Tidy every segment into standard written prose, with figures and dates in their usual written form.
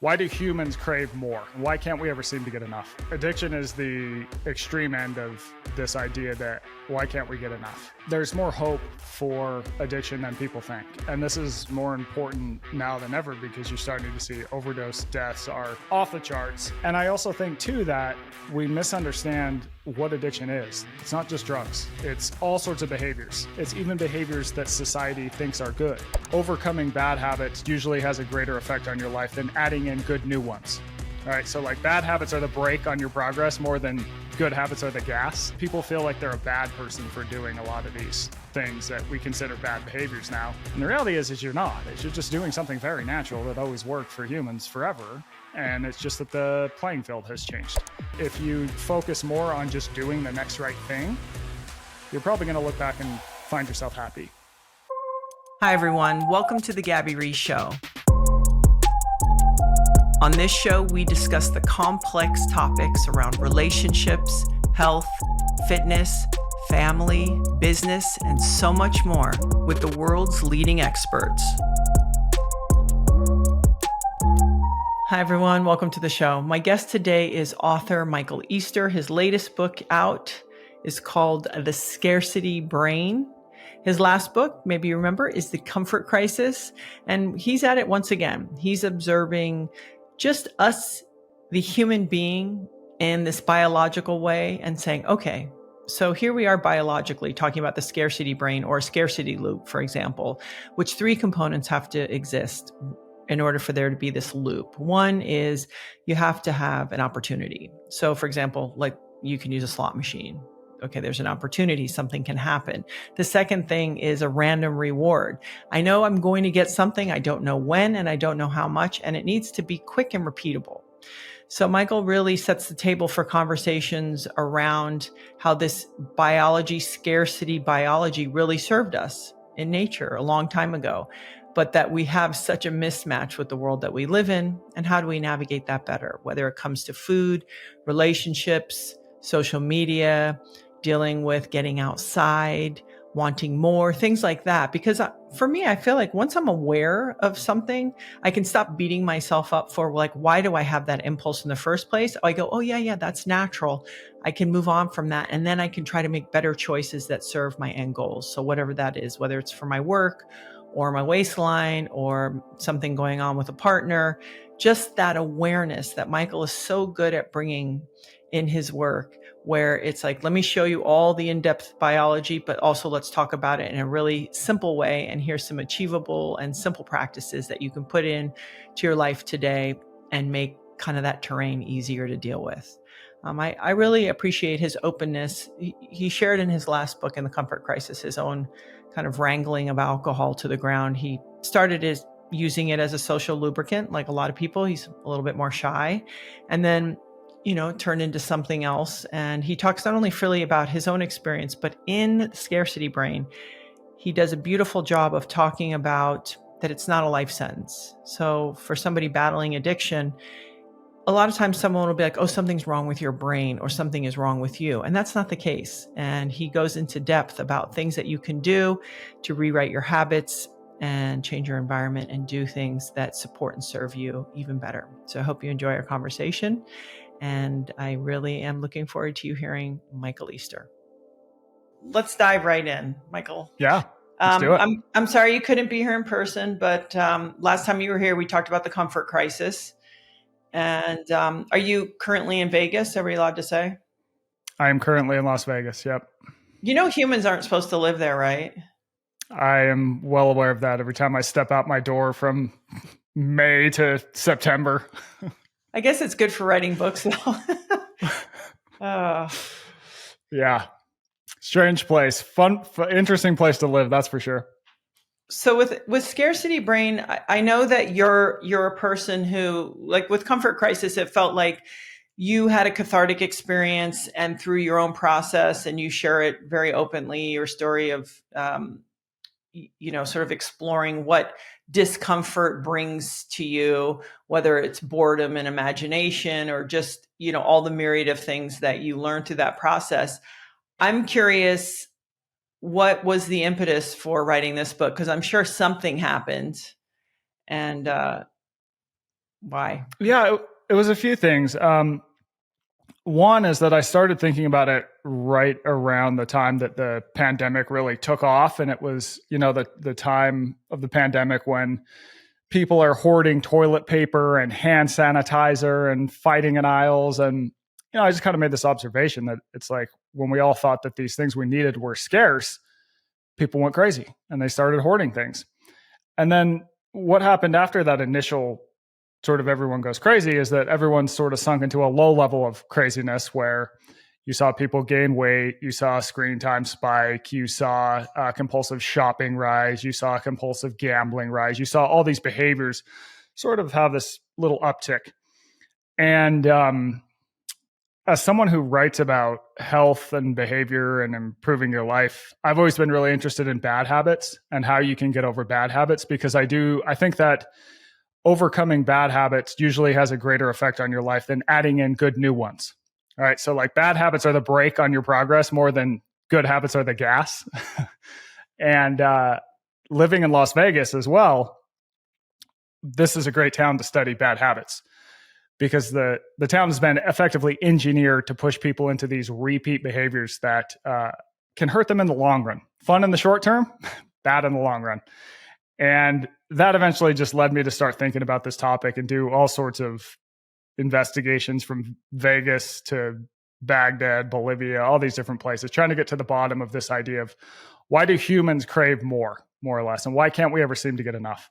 Why do humans crave more? Why can't we ever seem to get enough? Addiction is the extreme end of this idea that why can't we get enough? There's more hope for addiction than people think. And this is more important now than ever because you're starting to see overdose deaths are off the charts. And I also think too that we misunderstand what addiction is. It's not just drugs. It's all sorts of behaviors. It's even behaviors that society thinks are good. Overcoming bad habits usually has a greater effect on your life than adding in good new ones. All right, so like bad habits are the brake on your progress more than good habits are the gas. People feel like they're a bad person for doing a lot of these things that we consider bad behaviors now. And the reality is you're not. You're just doing something very natural that always worked for humans forever. And it's just that the playing field has changed. If you focus more on just doing the next right thing, you're probably going to look back and find yourself happy. Hi, everyone. Welcome to the Gabby Reece Show. On this show, we discuss the complex topics around relationships, health, fitness, family, business, and so much more with the world's leading experts. Hi, everyone. Welcome to the show. My guest today is author Michael Easter. His latest book out is called The Scarcity Brain. His last book, maybe you remember, is The Comfort Crisis. And he's at it once again. He's observing just us, the human being, in this biological way and saying, okay, so here we are biologically talking about the scarcity brain or a scarcity loop, for example, which three components have to exist in order for there to be this loop. One is you have to have an opportunity. So for example, like you can use a slot machine. Okay, there's an opportunity, something can happen. The second thing is a random reward. I know I'm going to get something, I don't know when, and I don't know how much, and it needs to be quick and repeatable. So Michael really sets the table for conversations around how this biology, scarcity biology really served us in nature a long time ago, but that we have such a mismatch with the world that we live in, and how do we navigate that better, whether it comes to food, relationships, social media, dealing with getting outside, wanting more, things like that. Because for me, I feel like once I'm aware of something, I can stop beating myself up for like, why do I have that impulse in the first place? I go, oh yeah, that's natural. I can move on from that. And then I can try to make better choices that serve my end goals. So whatever that is, whether it's for my work or my waistline or something going on with a partner, just that awareness that Michael is so good at bringing in his work, where it's like, let me show you all the in-depth biology, but also let's talk about it in a really simple way. And here's some achievable and simple practices that you can put in to your life today and make kind of that terrain easier to deal with. I really appreciate his openness. He shared in his last book, in The Comfort Crisis, his own kind of wrangling of alcohol to the ground. He started using it as a social lubricant, like a lot of people. He's a little bit more shy. And then turned into something else. And he talks not only freely about his own experience, but in The Scarcity Brain, he does a beautiful job of talking about that it's not a life sentence. So for somebody battling addiction, a lot of times someone will be like, oh, something's wrong with your brain or something is wrong with you. And that's not the case. And he goes into depth about things that you can do to rewrite your habits and change your environment and do things that support and serve you even better. So I hope you enjoy our conversation. And I really am looking forward to you hearing Michael Easter. Let's dive right in, Michael. Yeah, let's do it. I'm sorry you couldn't be here in person, but last time you were here, we talked about the comfort crisis. And are you currently in Vegas? Are we allowed to say? I am currently in Las Vegas, yep. Humans aren't supposed to live there, right? I am well aware of that every time I step out my door from May to September. I guess it's good for writing books, though. Yeah. Strange place. Fun, interesting place to live, that's for sure. So with Scarcity Brain, I know that you're a person who, like with Comfort Crisis, it felt like you had a cathartic experience and through your own process, and you share it very openly, your story of, sort of exploring what discomfort brings to you, whether it's boredom and imagination or just, all the myriad of things that you learn through that process. I'm curious, what was the impetus for writing this book? Because I'm sure something happened. And Why? Yeah, it was a few things. One is that I started thinking about it right around the time that the pandemic really took off. And it was, the time of the pandemic when people are hoarding toilet paper and hand sanitizer and fighting in aisles. And, I just kind of made this observation that it's like when we all thought that these things we needed were scarce, people went crazy and they started hoarding things. And then what happened after that initial sort of everyone goes crazy is that everyone sort of sunk into a low level of craziness where you saw people gain weight, you saw screen time spike, you saw compulsive shopping rise, you saw compulsive gambling rise, you saw all these behaviors sort of have this little uptick. And as someone who writes about health and behavior and improving your life, I've always been really interested in bad habits and how you can get over bad habits, because I think that overcoming bad habits usually has a greater effect on your life than adding in good new ones. All right. So like bad habits are the brake on your progress more than good habits are the gas. And living in Las Vegas as well, this is a great town to study bad habits, because the town has been effectively engineered to push people into these repeat behaviors that can hurt them in the long run. Fun in the short term, bad in the long run. And that eventually just led me to start thinking about this topic and do all sorts of investigations from Vegas to Baghdad, Bolivia, all these different places, trying to get to the bottom of this idea of why do humans crave more or less, and why can't we ever seem to get enough?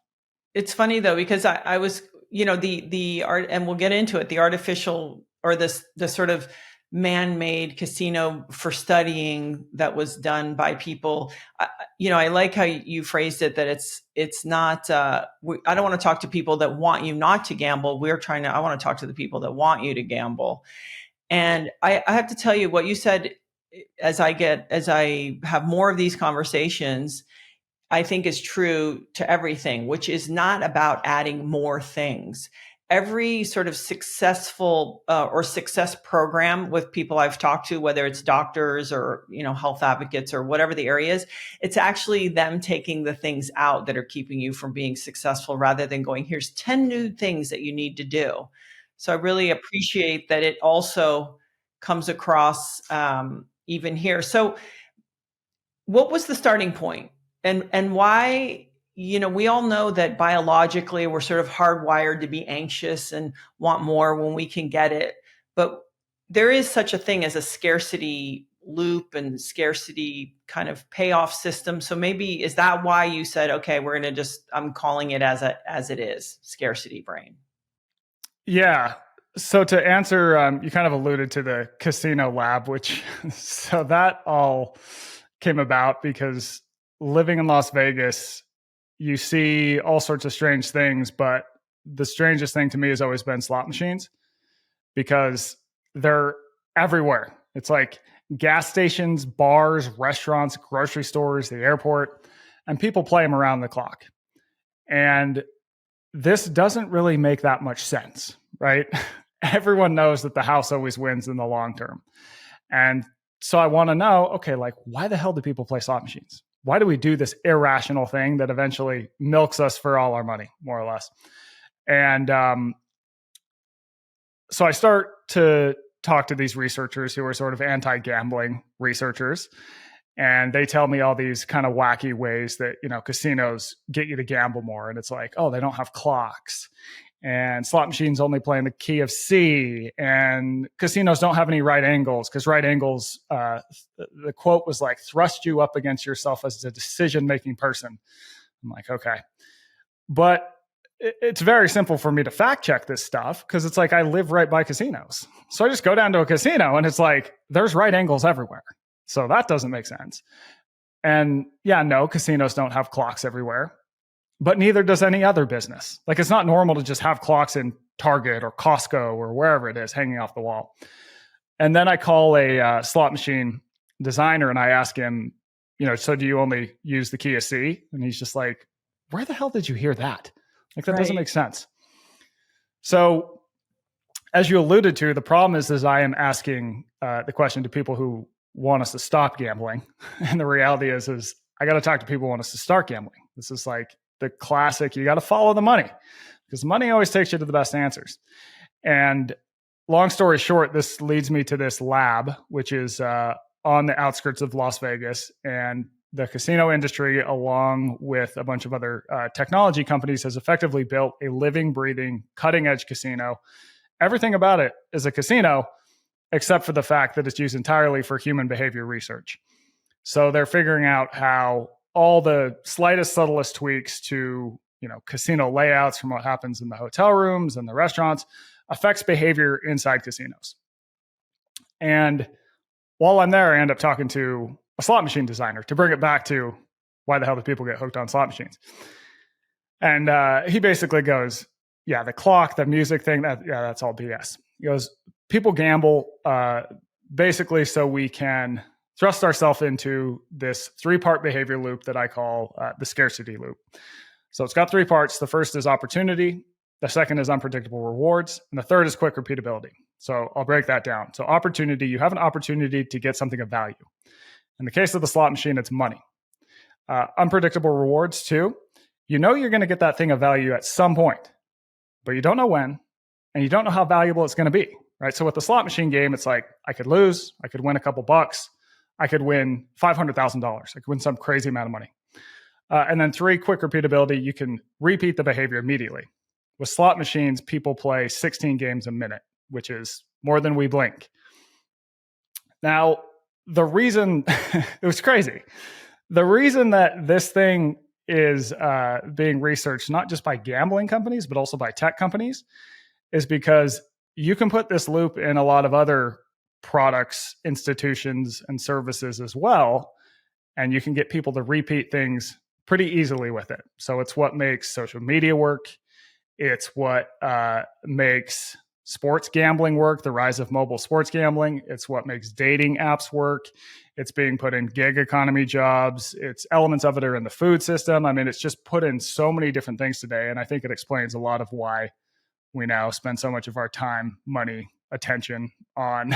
It's funny though, because I was, the art, and we'll get into it, the artificial or the sort of man-made casino for studying that was done by people. I like how you phrased it, that it's not, I don't want to talk to people that want you not to gamble. I want to talk to the people that want you to gamble. And I have to tell you what you said, as I have more of these conversations, I think is true to everything, which is not about adding more things. Every sort of successful or success program with people I've talked to, whether it's doctors or, health advocates or whatever the area is, it's actually them taking the things out that are keeping you from being successful, rather than going, here's 10 new things that you need to do. So I really appreciate that it also comes across even here. So what was the starting point? And why, we all know that biologically we're sort of hardwired to be anxious and want more when we can get it. But there is such a thing as a scarcity loop and scarcity kind of payoff system. So maybe is that why you said, okay, we're going to I'm calling it as it is, scarcity brain? Yeah. So to answer, you kind of alluded to the casino lab, so that all came about because living in Las Vegas, you see all sorts of strange things, but the strangest thing to me has always been slot machines, because they're everywhere. It's like gas stations, bars, restaurants, grocery stores, the airport, and people play them around the clock. And this doesn't really make that much sense, right? Everyone knows that the house always wins in the long term. And so I want to know, okay, like, why the hell do people play slot machines? Why do we do this irrational thing that eventually milks us for all our money, more or less? And so I start to talk to these researchers who are sort of anti-gambling researchers. And they tell me all these kind of wacky ways that, casinos get you to gamble more. And it's like, oh, they don't have clocks. And slot machines only play in the key of C. And casinos don't have any right angles, because right angles, the quote was like, thrust you up against yourself as a decision-making person. I'm like, okay. But it's very simple for me to fact check this stuff, because it's like I live right by casinos. So I just go down to a casino and it's like, there's right angles everywhere. So that doesn't make sense. And yeah, no, casinos don't have clocks everywhere, but neither does any other business. Like, it's not normal to just have clocks in Target or Costco or wherever it is hanging off the wall. And then I call a slot machine designer and I ask him, so do you only use the key of C? And he's just like, where the hell did you hear that? Like, that doesn't make sense. So as you alluded to, the problem is I am asking the question to people who want us to stop gambling. And the reality is I got to talk to people who want us to start gambling. This is like the classic, you got to follow the money. because money always takes you to the best answers. And long story short, this leads me to this lab, which is on the outskirts of Las Vegas. And the casino industry, along with a bunch of other technology companies, has effectively built a living, breathing, cutting edge casino. Everything about it is a casino, except for the fact that it's used entirely for human behavior research. So they're figuring out how all the slightest, subtlest tweaks to, casino layouts, from what happens in the hotel rooms and the restaurants, affects behavior inside casinos. And while I'm there, I end up talking to a slot machine designer to bring it back to why the hell do people get hooked on slot machines? And he basically goes, yeah, the clock, the music thing, that's all BS. He goes, people gamble basically so we can thrust ourselves into this 3-part behavior loop that I call the scarcity loop. So it's got 3 parts. The first is opportunity. The second is unpredictable rewards. And the third is quick repeatability. So I'll break that down. So opportunity, you have an opportunity to get something of value. In the case of the slot machine, it's money. Unpredictable rewards too. You're going to get that thing of value at some point, but you don't know when, and you don't know how valuable it's going to be, right? So with the slot machine game, it's like, I could lose, I could win a couple bucks, I could win $500,000, I could win some crazy amount of money. And then 3, quick repeatability, you can repeat the behavior immediately. With slot machines, people play 16 games a minute, which is more than we blink. Now, the reason, it was crazy. The reason that this thing is being researched, not just by gambling companies, but also by tech companies, is because you can put this loop in a lot of other products, institutions, and services as well, and you can get people to repeat things pretty easily with it. So it's what makes social media work. It's what makes sports gambling work, the rise of mobile sports gambling. It's what makes dating apps work. It's being put in gig economy jobs. It's elements of it are in the food system. I mean, it's just put in so many different things today. And I think it explains a lot of why we now spend so much of our time, money, attention on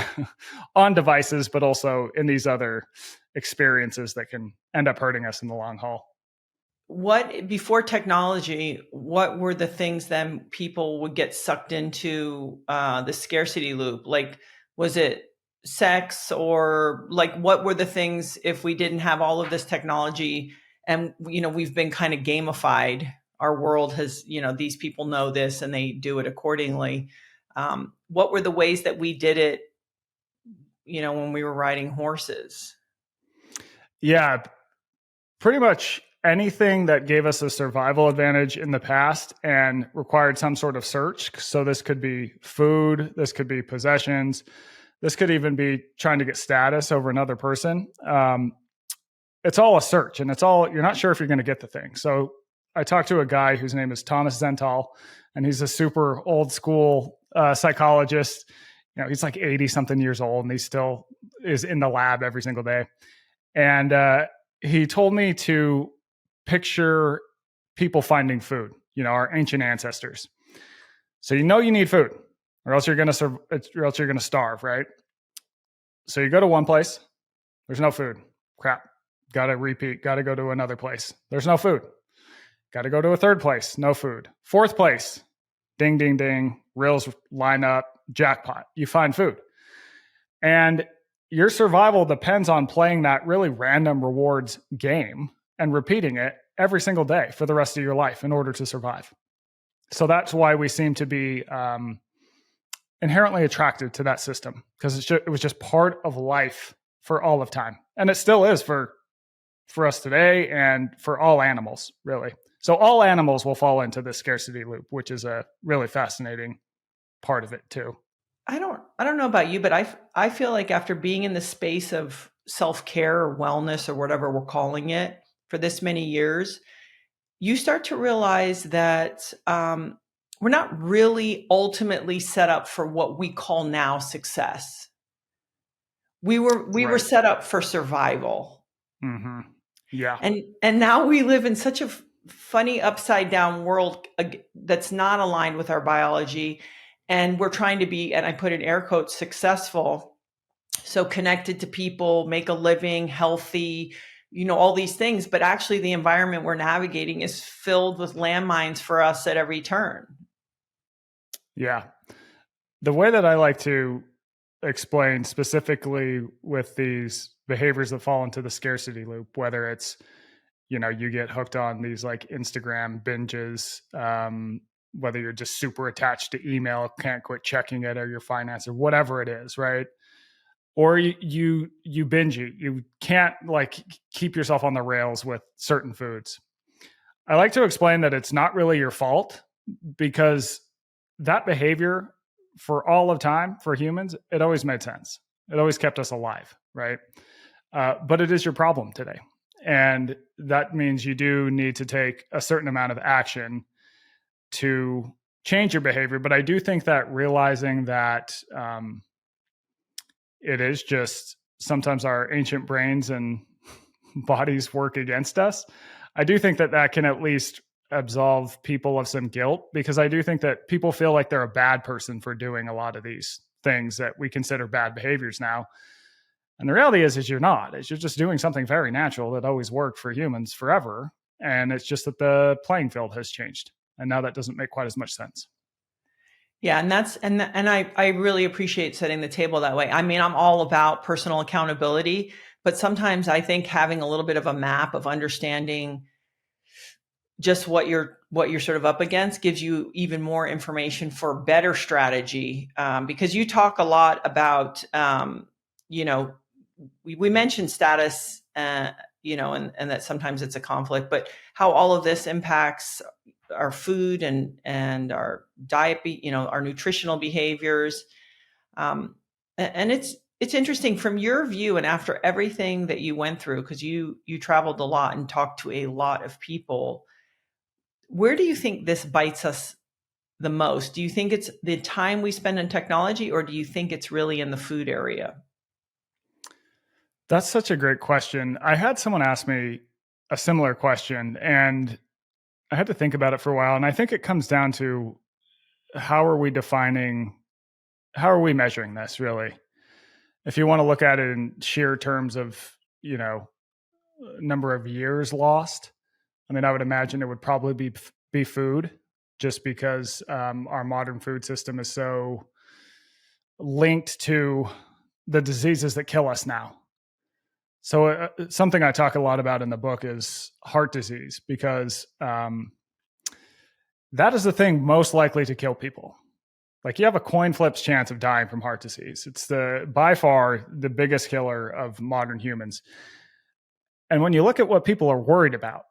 on devices, but also in these other experiences that can end up hurting us in the long haul. What, before technology, what were the things then people would get sucked into the scarcity loop? Like, was it sex, or like, what were the things, if we didn't have all of this technology and, we've been kind of gamified, our world has, these people know this and they do it accordingly. What were the ways that we did it, when we were riding horses? Yeah, pretty much anything that gave us a survival advantage in the past and required some sort of search. So this could be food, this could be possessions, this could even be trying to get status over another person. It's all a search, and you're not sure if you're going to get the thing. So I talked to a guy whose name is Thomas Zental, and he's a super old school psychologist. He's like 80 something years old, and he still is in the lab every single day. And he told me to picture people finding food, our ancient ancestors. So you need food, or else you're going to starve, right? So you go to one place, there's no food. Crap. Got to repeat, got to go to another place. There's no food. Got to go to a third place, no food. Fourth place, ding, ding, ding, reels line up, jackpot. You find food. And your survival depends on playing that really random rewards game and repeating it every single day for the rest of your life in order to survive. So that's why we seem to be inherently attracted to that system, because it was just part of life for all of time. And it still is for us today and for all animals, really. So all animals will fall into this scarcity loop, which is a really fascinating part of it too. I don't know about you, but I feel like after being in the space of self-care or wellness or whatever we're calling it for this many years, you start to realize that we're not really ultimately set up for what we call now success. We were set up for survival. Mm-hmm. Yeah. And now we live in such a funny upside down world that's not aligned with our biology. And we're trying to be, and I put in air quotes, successful. So connected to people, make a living, healthy, all these things. But actually the environment we're navigating is filled with landmines for us at every turn. Yeah. The way that I like to explain specifically with these behaviors that fall into the scarcity loop, whether it's, you get hooked on these like Instagram binges, whether you're just super attached to email, can't quit checking it, or your finance, or whatever it is, right? Or you binge eat. You can't like keep yourself on the rails with certain foods. I like to explain that it's not really your fault, because that behavior for all of time for humans, it always made sense. It always kept us alive, right? But it is your problem today. And that means you do need to take a certain amount of action to change your behavior. But I do think that realizing that it is just sometimes our ancient brains and bodies work against us, I do think that that can at least absolve people of some guilt, because I do think that people feel like they're a bad person for doing a lot of these things that we consider bad behaviors now. And the reality is you're not. You're just doing something very natural that always worked for humans forever. And it's just that the playing field has changed. And now that doesn't make quite as much sense. Yeah, and I really appreciate setting the table that way. I mean, I'm all about personal accountability, but sometimes I think having a little bit of a map of understanding just what you're sort of up against gives you even more information for better strategy. Because you talk a lot about, we mentioned status, and that sometimes it's a conflict, but how all of this impacts our food and our diet, our nutritional behaviors. And it's interesting from your view, and after everything that you went through, because you traveled a lot and talked to a lot of people, where do you think this bites us the most? Do you think it's the time we spend in technology, or do you think it's really in the food area? That's such a great question. I had someone ask me a similar question, and I had to think about it for a while. And I think it comes down to how are we measuring this really? If you want to look at it in sheer terms of, number of years lost, I mean, I would imagine it would probably be food, just because our modern food system is so linked to the diseases that kill us now. So something I talk a lot about in the book is heart disease, because that is the thing most likely to kill people. Like, you have a coin flip's chance of dying from heart disease. It's by far the biggest killer of modern humans. And when you look at what people are worried about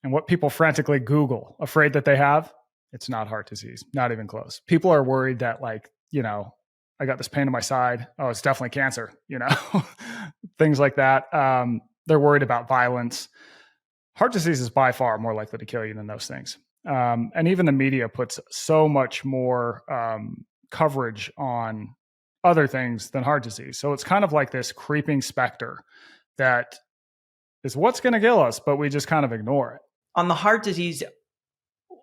and what people frantically Google, afraid that they have, it's not heart disease, not even close. People are worried that, like, I got this pain in my side. Oh, it's definitely cancer, things like that. They're worried about violence. Heart disease is by far more likely to kill you than those things. And even the media puts so much more coverage on other things than heart disease. So it's kind of like this creeping specter that is what's going to kill us, but we just kind of ignore it. On the heart disease,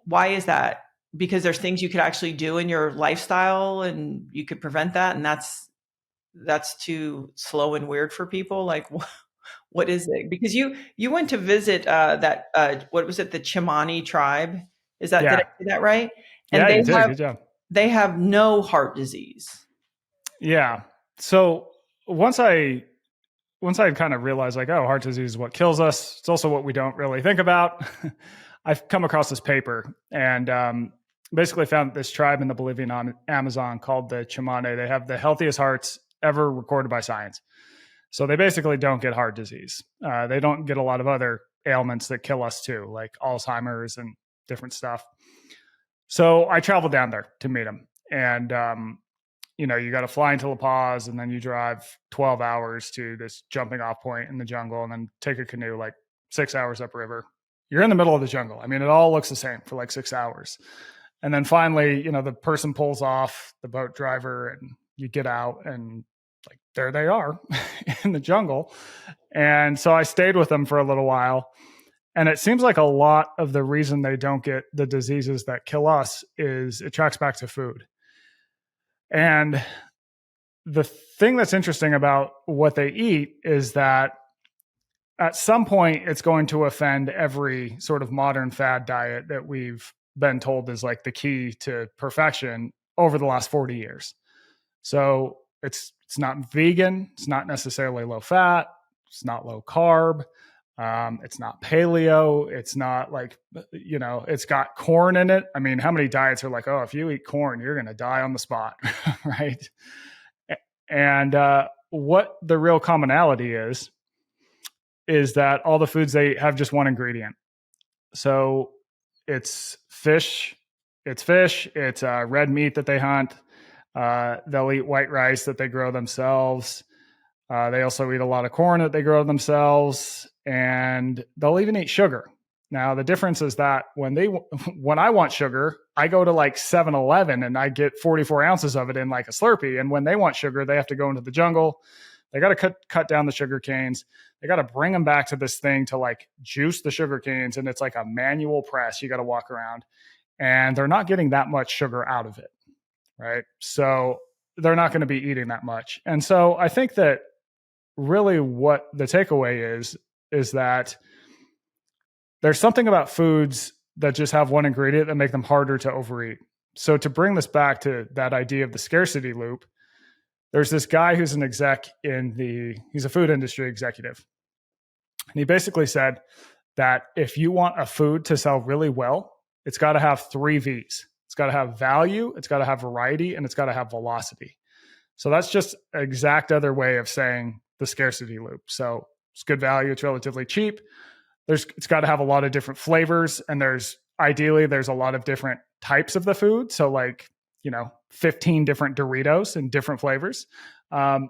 why is that? Because there's things you could actually do in your lifestyle and you could prevent that, and that's too slow and weird for people. Like, what is it? Because you went to visit that what was it, the Chiman Tribe? Did I say that right? And yeah, you did. Good job. They have no heart disease. Yeah. So once I kind of realized, like, oh, heart disease is what kills us, it's also what we don't really think about. I've come across this paper and basically found this tribe in the Bolivian Amazon called the Chimane. They have the healthiest hearts ever recorded by science. So they basically don't get heart disease. They don't get a lot of other ailments that kill us too, like Alzheimer's and different stuff. So I traveled down there to meet them. And, you got to fly into La Paz, and then you drive 12 hours to this jumping off point in the jungle, and then take a canoe like 6 hours upriver. You're in the middle of the jungle. I mean, it all looks the same for like 6 hours. And then finally, the person pulls off, the boat driver, and you get out, and like, there they are in the jungle. And so I stayed with them for a little while. And it seems like a lot of the reason they don't get the diseases that kill us is it tracks back to food. And the thing that's interesting about what they eat is that at some point it's going to offend every sort of modern fad diet that we've been told is like the key to perfection over the last 40 years. So it's not vegan. It's not necessarily low fat. It's not low carb. It's not paleo. It's not like, it's got corn in it. I mean, how many diets are like, oh, if you eat corn, you're going to die on the spot, right? And what the real commonality is that all the foods, they have just one ingredient. So it's fish. It's red meat that they hunt. They'll eat white rice that they grow themselves. They also eat a lot of corn that they grow themselves, and they'll even eat sugar. Now, the difference is that when I want sugar, I go to like 7-Eleven and I get 44 ounces of it in like a Slurpee. And when they want sugar, they have to go into the jungle. They got to cut down the sugar canes. They got to bring them back to this thing to like juice the sugar canes. And it's like a manual press. You got to walk around, and they're not getting that much sugar out of it. Right. So they're not going to be eating that much. And so I think that really what the takeaway is that there's something about foods that just have one ingredient that make them harder to overeat. So to bring this back to that idea of the scarcity loop, there's this guy who's an exec he's a food industry executive. And he basically said that if you want a food to sell really well, it's got to have 3 V's. It's got to have value, it's got to have variety, and it's got to have velocity. So that's just an exact other way of saying the scarcity loop. So it's good value, it's relatively cheap. It's got to have a lot of different flavors, and ideally there's a lot of different types of the food. So like, 15 different Doritos in different flavors. And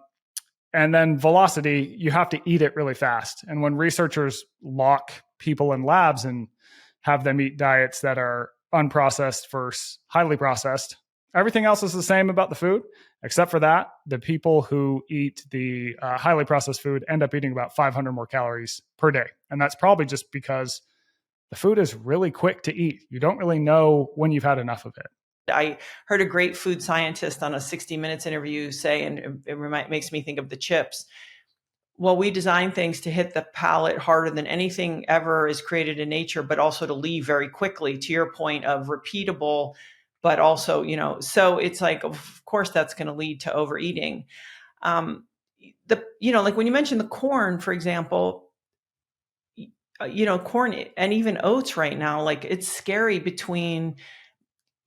then velocity, you have to eat it really fast. And when researchers lock people in labs and have them eat diets that are unprocessed versus highly processed, everything else is the same about the food, except for that. The people who eat the highly processed food end up eating about 500 more calories per day. And that's probably just because the food is really quick to eat. You don't really know when you've had enough of it. I heard a great food scientist on a 60 Minutes interview say, and it makes me think of the chips. Well, we design things to hit the palate harder than anything ever is created in nature, but also to leave very quickly, to your point of repeatable, but also, so it's like, of course, that's going to lead to overeating. Like when you mentioned the corn, for example, corn and even oats right now, like it's scary between,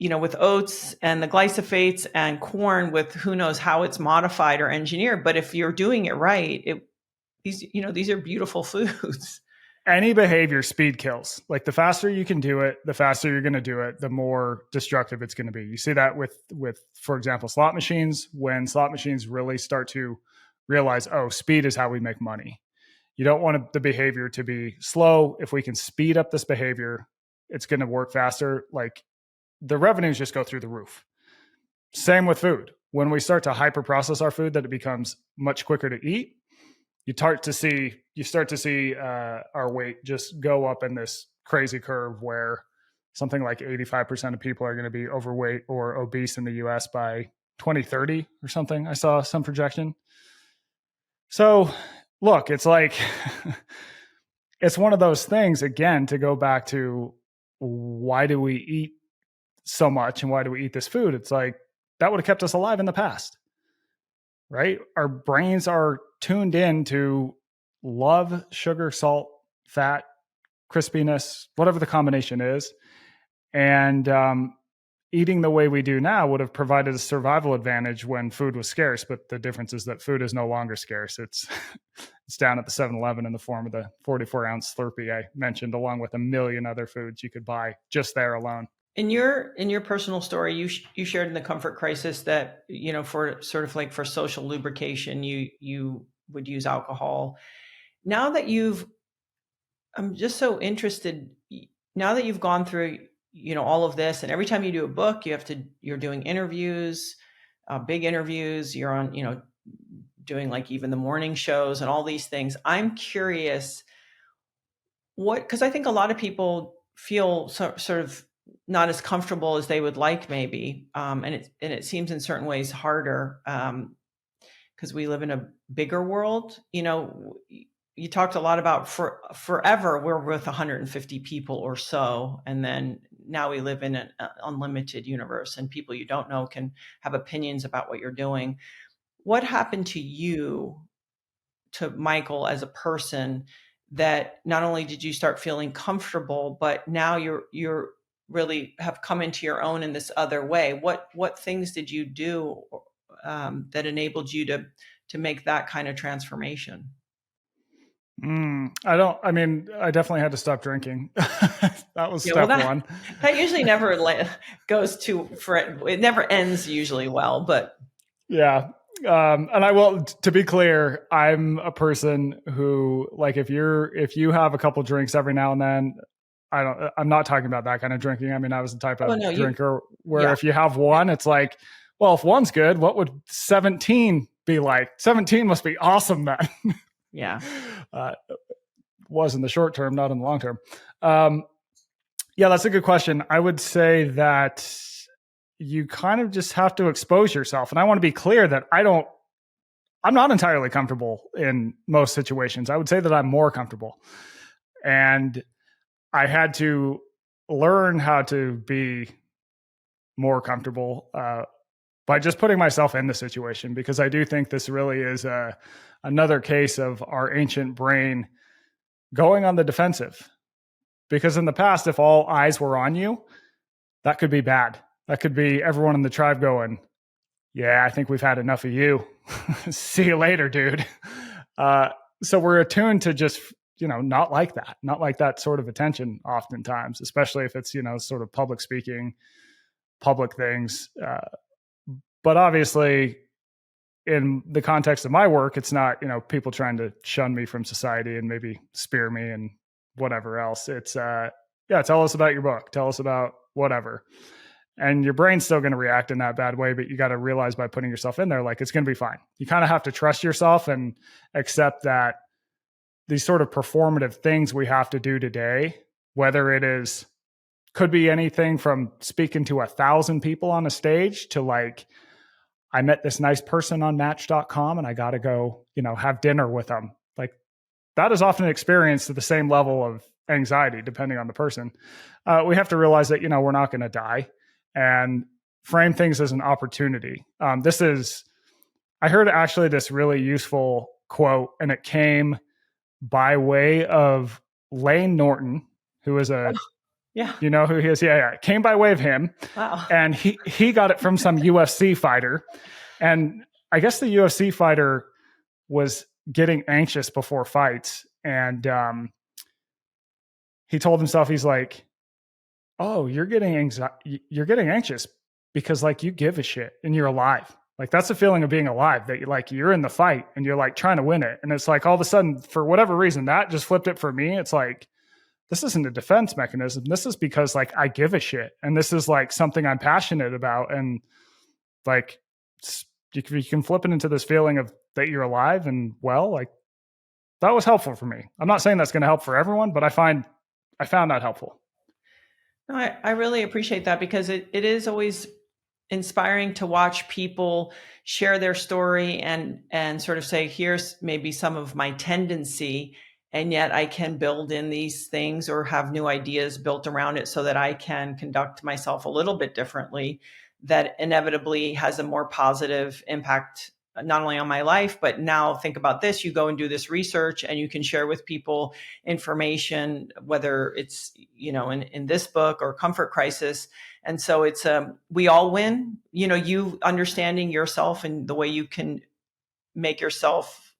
with oats and the glyphosates and corn with who knows how it's modified or engineered. But if you're doing it right, these are beautiful foods. Any behavior speed kills. Like the faster you can do it, the faster you're going to do it, the more destructive it's going to be. You see that with, for example, slot machines. When slot machines really start to realize, oh, speed is how we make money. You don't want the behavior to be slow. If we can speed up this behavior, it's going to work faster. Like the revenues just go through the roof. Same with food. When we start to hyper process our food, that it becomes much quicker to eat, you start to see our weight just go up in this crazy curve where something like 85% of people are going to be overweight or obese in the US by 2030 or something. I saw some projection. So look, it's like, it's one of those things, again, to go back to why do we eat so much and why do we eat this food? It's like that would have kept us alive in the past. Right? Our brains are tuned in to love sugar, salt, fat, crispiness, whatever the combination is. And eating the way we do now would have provided a survival advantage when food was scarce. But the difference is that food is no longer scarce. It's down at the 7-Eleven in the form of the 44-ounce Slurpee I mentioned, along with a million other foods you could buy just there alone. In your personal story, you shared in the comfort crisis that, for sort of like for social lubrication, you would use alcohol. Now that I'm just so interested, now that you've gone through, all of this, and every time you do a book, you're doing interviews, big interviews, you're on, doing like even the morning shows and all these things. I'm curious because I think a lot of people feel sort of not as comfortable as they would like, maybe. And it seems in certain ways harder because we live in a bigger world. You talked a lot about forever we're with 150 people or so, and then now we live in an unlimited universe, and people you don't know can have opinions about what you're doing. What happened to you, to Michael as a person, that not only did you start feeling comfortable, but now you're really have come into your own in this other way? What things did you do that enabled you to make that kind of transformation? I mean, I definitely had to stop drinking. That was Yeah, well, step one. that usually never goes it never ends usually well, but Yeah. And I will, to be clear, I'm a person who, like, if you have a couple drinks every now and then, I'm not talking about that kind of drinking. I mean, I was the type oh of no, drinker where yeah, if you have one, it's like, well, if one's good, what would 17 be like? 17 must be awesome then. yeah. uh, was in the short term, not in the long term. Yeah, that's a good question. I would say that you kind of just have to expose yourself. And I want to be clear that I'm not entirely comfortable in most situations. I would say that I'm more comfortable. And I had to learn how to be more comfortable by just putting myself in the situation, because I do think this really is another case of our ancient brain going on the defensive. Because in the past, if all eyes were on you, that could be bad. That could be everyone in the tribe going, yeah, I think we've had enough of you. See you later, dude. So we're attuned to just, not like that sort of attention oftentimes, especially if it's, sort of public speaking, public things. But obviously, in the context of my work, it's not, people trying to shun me from society and maybe spear me and whatever else. It's, yeah, tell us about your book. Tell us about whatever. And your brain's still going to react in that bad way, but you got to realize by putting yourself in there, like, it's going to be fine. You kind of have to trust yourself and accept that these sort of performative things we have to do today, whether it is, could be anything from speaking to 1,000 people on a stage to, like, I met this nice person on match.com and I got to go, have dinner with them. Like, that is often experienced at the same level of anxiety, depending on the person. We have to realize that, we're not going to die, and frame things as an opportunity. I heard actually this really useful quote, and it came by way of Lane Norton, who is Yeah. you know who he is? Yeah. It came by way of him. Wow. And he got it from some UFC fighter. And I guess the UFC fighter was getting anxious before fights. And he told himself, he's like, oh, you're getting anxious because, like, you give a shit and you're alive. Like, that's the feeling of being alive, that you're in the fight and you're like trying to win it. And it's like, all of a sudden, for whatever reason, that just flipped it for me. It's like, this isn't a defense mechanism. This is because, like, I give a shit. And this is, like, something I'm passionate about. And, like, you can flip it into this feeling of that you're alive and well, like, that was helpful for me. I'm not saying that's going to help for everyone, but I found that helpful. No, I really appreciate that, because it is always inspiring to watch people share their story and sort of say, here's maybe some of my tendency, and yet I can build in these things or have new ideas built around it so that I can conduct myself a little bit differently, that inevitably has a more positive impact, not only on my life, but now think about this, you go and do this research and you can share with people information, whether it's, in this book or Comfort Crisis. And so it's, we all win, you understanding yourself and the way you can make yourself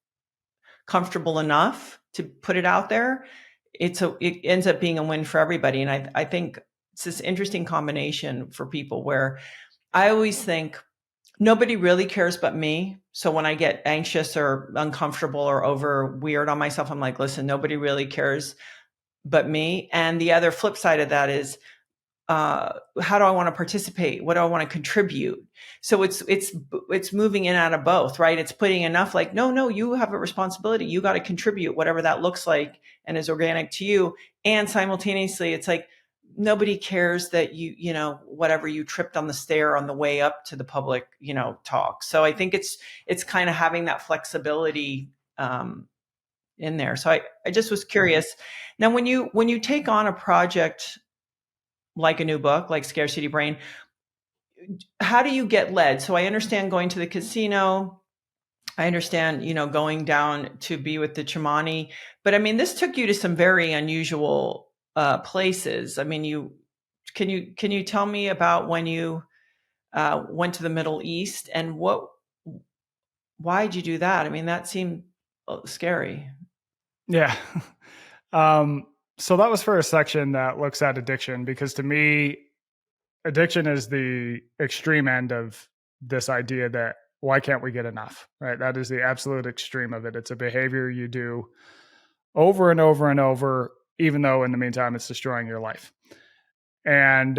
comfortable enough to put it out there. It ends up being a win for everybody. And I think it's this interesting combination for people where I always think nobody really cares but me. So when I get anxious or uncomfortable or over weird on myself, I'm like, listen, nobody really cares but me. And the other flip side of that is, how do I want to participate? What do I want to contribute? So it's moving in and out of both, right? It's putting enough, like, no, you have a responsibility. You got to contribute, whatever that looks like and is organic to you. And simultaneously, it's like, nobody cares that whatever you tripped on the stair on the way up to the public, talk. So I think it's kind of having that flexibility, in there. So I just was curious. Now, when you take on a project like a new book, like Scarcity Brain. How do you get led? So I understand going to the casino. I understand, going down to be with the Chimani, but I mean, this took you to some very unusual places. I mean, can you tell me about when you went to the Middle East and why'd you do that? I mean, that seemed scary. Yeah. So that was for a section that looks at addiction, because to me, addiction is the extreme end of this idea that why can't we get enough, right? That is the absolute extreme of it. It's a behavior you do over and over and over, even though in the meantime it's destroying your life. And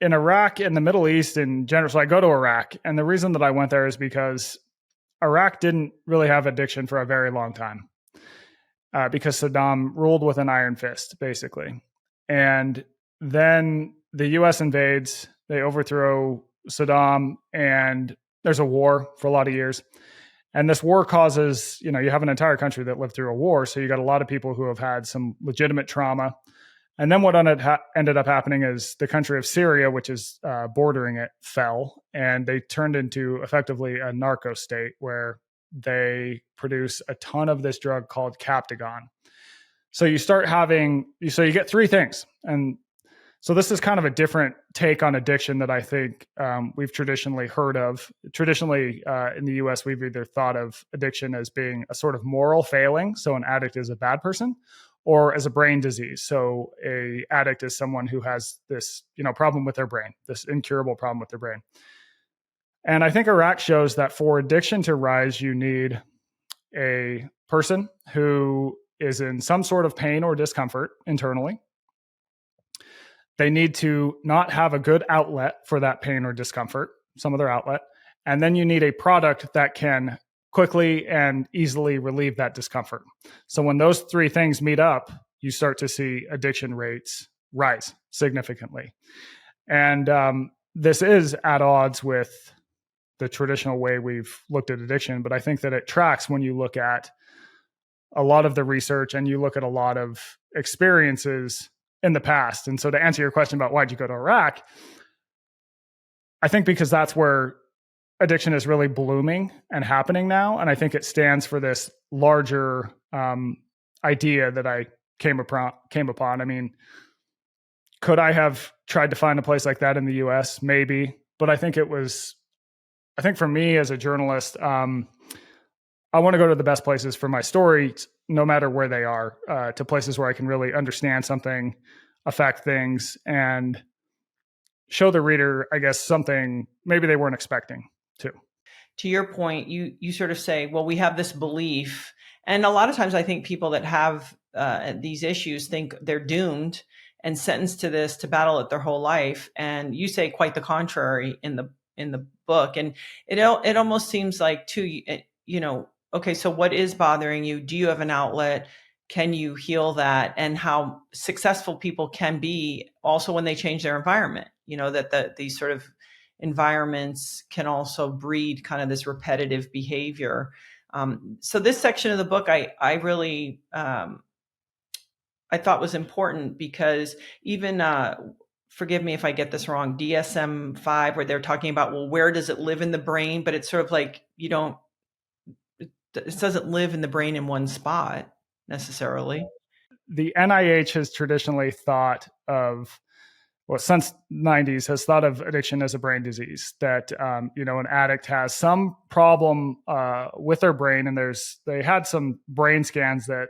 in Iraq, in the Middle East in general, so I go to Iraq, and the reason that I went there is because Iraq didn't really have addiction for a very long time, because Saddam ruled with an iron fist, basically. And then the US invades, they overthrow Saddam, and there's a war for a lot of years. And this war causes, you have an entire country that lived through a war. So you got a lot of people who have had some legitimate trauma. And then what ended up happening is the country of Syria, which is bordering it, fell, and they turned into effectively a narco state where they produce a ton of this drug called Captagon. So you get three things. And so this is kind of a different take on addiction that I think we've traditionally heard of. Traditionally, in the US, we've either thought of addiction as being a sort of moral failing. So an addict is a bad person, or as a brain disease. So a addict is someone who has this, problem with their brain, this incurable problem with their brain. And I think Iraq shows that for addiction to rise, you need a person who is in some sort of pain or discomfort internally. They need to not have a good outlet for that pain or discomfort, some other outlet. And then you need a product that can quickly and easily relieve that discomfort. So when those three things meet up, you start to see addiction rates rise significantly. And this is at odds with the traditional way we've looked at addiction, but I think that it tracks when you look at a lot of the research and you look at a lot of experiences in the past. And so to answer your question about why'd you go to Iraq, I think because that's where addiction is really blooming and happening now. And I think it stands for this larger idea that I came upon. I mean, could I have tried to find a place like that in the US? Maybe. But I think for me as a journalist, I want to go to the best places for my story, no matter where they are, to places where I can really understand something, affect things, and show the reader, I guess, something maybe they weren't expecting to. To your point, you sort of say, well, we have this belief. And a lot of times I think people that have these issues think they're doomed and sentenced to this, to battle it their whole life. And you say quite the contrary in the book. And it almost seems like too, okay, so what is bothering you? Do you have an outlet? Can you heal that? And how successful people can be also when they change their environment, that these sort of environments can also breed kind of this repetitive behavior. So this section of the book, I really, I thought was important because even, forgive me if I get this wrong, DSM-5, where they're talking about, well, where does it live in the brain? But it's sort of like, it doesn't live in the brain in one spot necessarily. The NIH has traditionally thought of, since 90s, has thought of addiction as a brain disease, that, an addict has some problem with their brain, and they had some brain scans that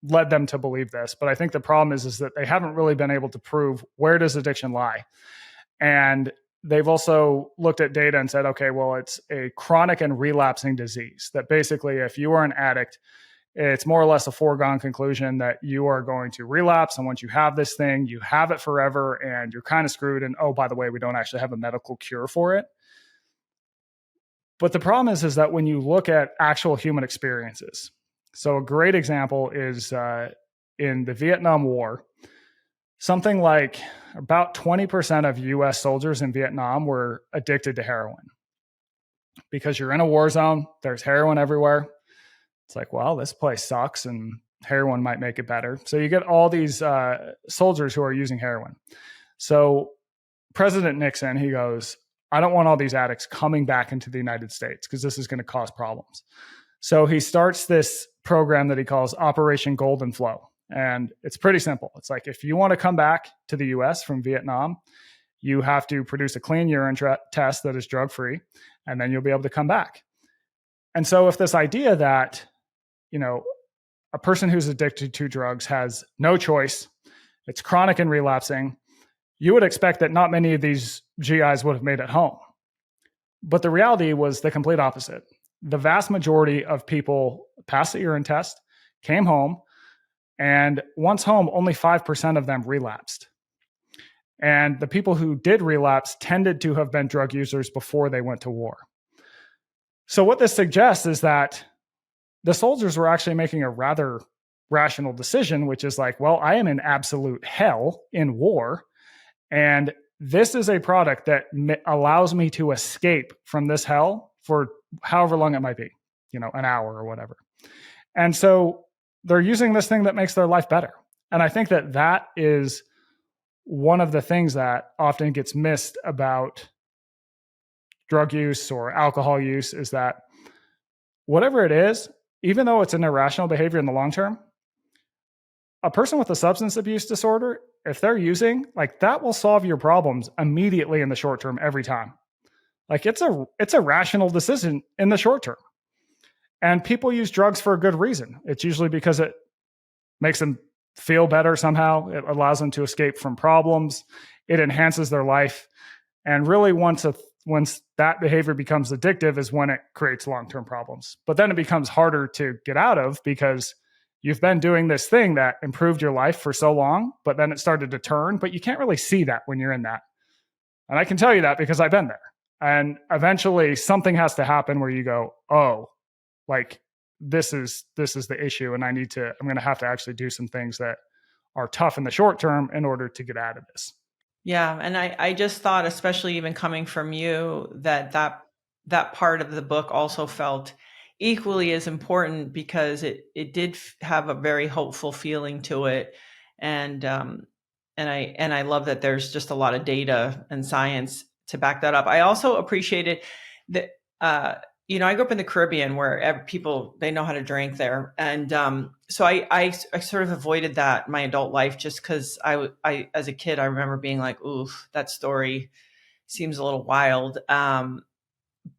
led them to believe this. But I think the problem is that they haven't really been able to prove where does addiction lie. And they've also looked at data and said, okay, well, it's a chronic and relapsing disease, that basically if you are an addict, it's more or less a foregone conclusion that you are going to relapse. And once you have this thing, you have it forever and you're kind of screwed. And oh, by the way, we don't actually have a medical cure for it. But the problem is that when you look at actual human experiences, so a great example is in the Vietnam War, something like about 20% of US soldiers in Vietnam were addicted to heroin. Because you're in a war zone, there's heroin everywhere. It's like, well, this place sucks and heroin might make it better. So you get all these soldiers who are using heroin. So President Nixon, he goes, I don't want all these addicts coming back into the United States because this is going to cause problems. So he starts this program that he calls Operation Golden Flow. And it's pretty simple. It's like, if you want to come back to the US from Vietnam, you have to produce a clean urine test that is drug-free, and then you'll be able to come back. And so if this idea that, a person who's addicted to drugs has no choice, it's chronic and relapsing, you would expect that not many of these GIs would have made it home. But the reality was the complete opposite. The vast majority of people passed the urine test, came home, and once home, only 5% of them relapsed. And the people who did relapse tended to have been drug users before they went to war. So what this suggests is that the soldiers were actually making a rather rational decision, which is like, well, I am in absolute hell in war, and this is a product that allows me to escape from this hell for however long it might be, an hour or whatever. And so they're using this thing that makes their life better. And I think that that is one of the things that often gets missed about drug use or alcohol use is that whatever it is, even though it's an irrational behavior in the long term, a person with a substance abuse disorder, if they're using, like, that will solve your problems immediately in the short term every time. Like, it's a rational decision in the short term. And people use drugs for a good reason. It's usually because it makes them feel better somehow. It allows them to escape from problems. It enhances their life. And really, once that behavior becomes addictive is when it creates long-term problems. But then it becomes harder to get out of because you've been doing this thing that improved your life for so long, but then it started to turn, but you can't really see that when you're in that. And I can tell you that because I've been there. And eventually something has to happen where you go, oh, like this is the issue. And I'm going to have to actually do some things that are tough in the short term in order to get out of this. Yeah. And I just thought, especially even coming from you, that part of the book also felt equally as important because it did have a very hopeful feeling to it. And I love that there's just a lot of data and science to back that up. I also appreciated that, I grew up in the Caribbean where people, they know how to drink there. And so I sort of avoided that in my adult life just because I, as a kid, I remember being like, oof, that story seems a little wild.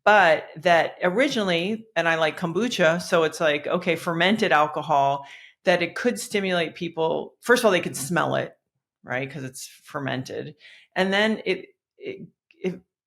But that originally, and I like kombucha, so it's like, okay, fermented alcohol, that it could stimulate people. First of all, they could smell it, right? Because it's fermented. And then it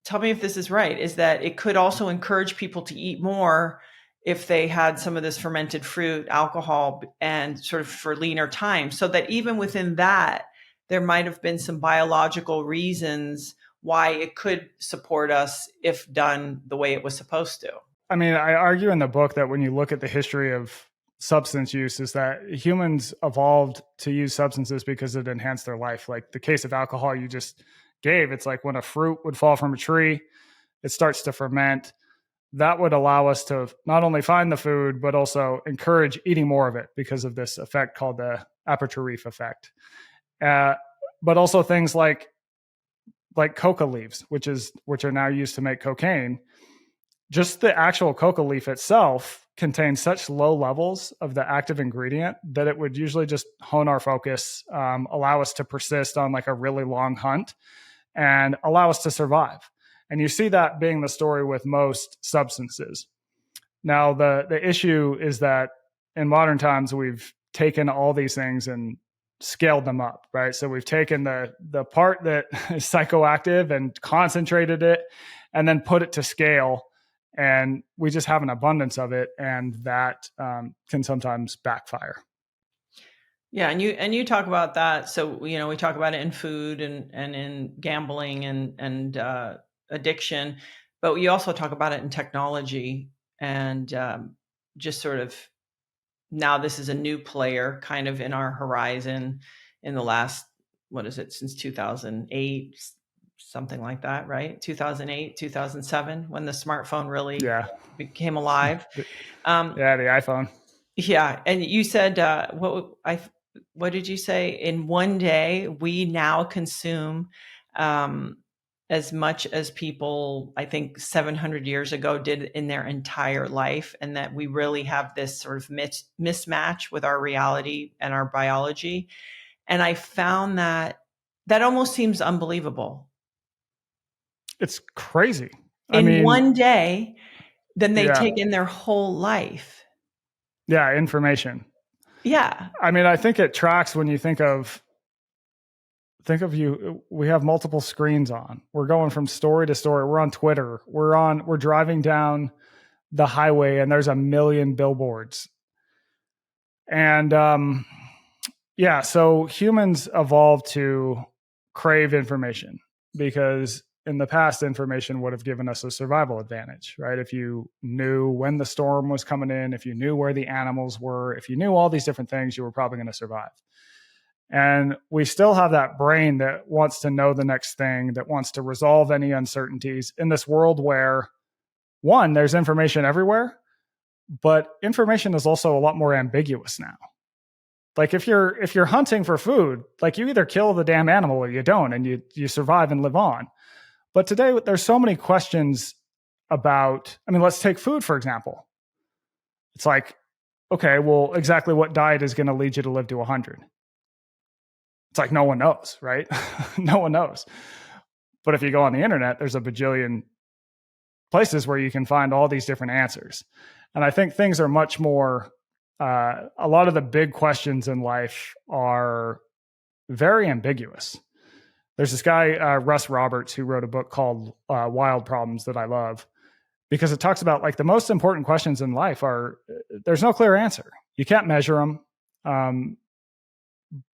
tell me if this is right, is that it could also encourage people to eat more if they had some of this fermented fruit, alcohol, and sort of for leaner time. So that even within that, there might have been some biological reasons why it could support us if done the way it was supposed to. I mean, I argue in the book that when you look at the history of substance use is that humans evolved to use substances because it enhanced their life. Like the case of alcohol you just gave, it's like when a fruit would fall from a tree, it starts to ferment. That would allow us to not only find the food, but also encourage eating more of it because of this effect called the aperitif effect. But also things like coca leaves, which are now used to make cocaine. Just the actual coca leaf itself contains such low levels of the active ingredient that it would usually just hone our focus, allow us to persist on like a really long hunt, and allow us to survive. And you see that being the story with most substances. Now, the issue is that in modern times, we've taken all these things and scaled them up, right? So we've taken the part that is psychoactive and concentrated it and then put it to scale. And we just have an abundance of it. And that can sometimes backfire. Yeah. And you talk about that. So, we talk about it in food and in gambling and addiction, but you also talk about it in technology and just sort of now this is a new player kind of in our horizon in the last, since 2008, something like that, right? 2008, 2007, when the smartphone really became alive. The iPhone. Yeah, and you said what did you say? In one day, we now consume um, as much as people, I think, 700 years ago did in their entire life, and that we really have this sort of mismatch with our reality and our biology. And I found that almost seems unbelievable. It's crazy. I In mean, one day, then they yeah, take in their whole life. yeah, information. Yeah. I mean, I think it tracks when you think of you. We have multiple screens on. We're going from story to story. We're on Twitter. We're driving down the highway and there's a million billboards. And yeah, so humans evolved to crave information because in the past, information would have given us a survival advantage, right? If you knew when the storm was coming in, if you knew where the animals were, if you knew all these different things, you were probably going to survive. And we still have that brain that wants to know the next thing, that wants to resolve any uncertainties in this world where, one, there's information everywhere, but information is also a lot more ambiguous now. Like if you're hunting for food, like you either kill the damn animal or you don't, and you survive and live on. But today there's so many questions about, I mean, let's take food for example. It's like, okay, well, exactly what diet is going to lead you to live to 100? It's like no one knows, right? No one knows. But if you go on the internet, there's a bajillion places where you can find all these different answers. And I think things are much more, a lot of the big questions in life are very ambiguous. There's this guy, Russ Roberts, who wrote a book called Wild Problems that I love because it talks about like the most important questions in life are there's no clear answer. You can't measure them.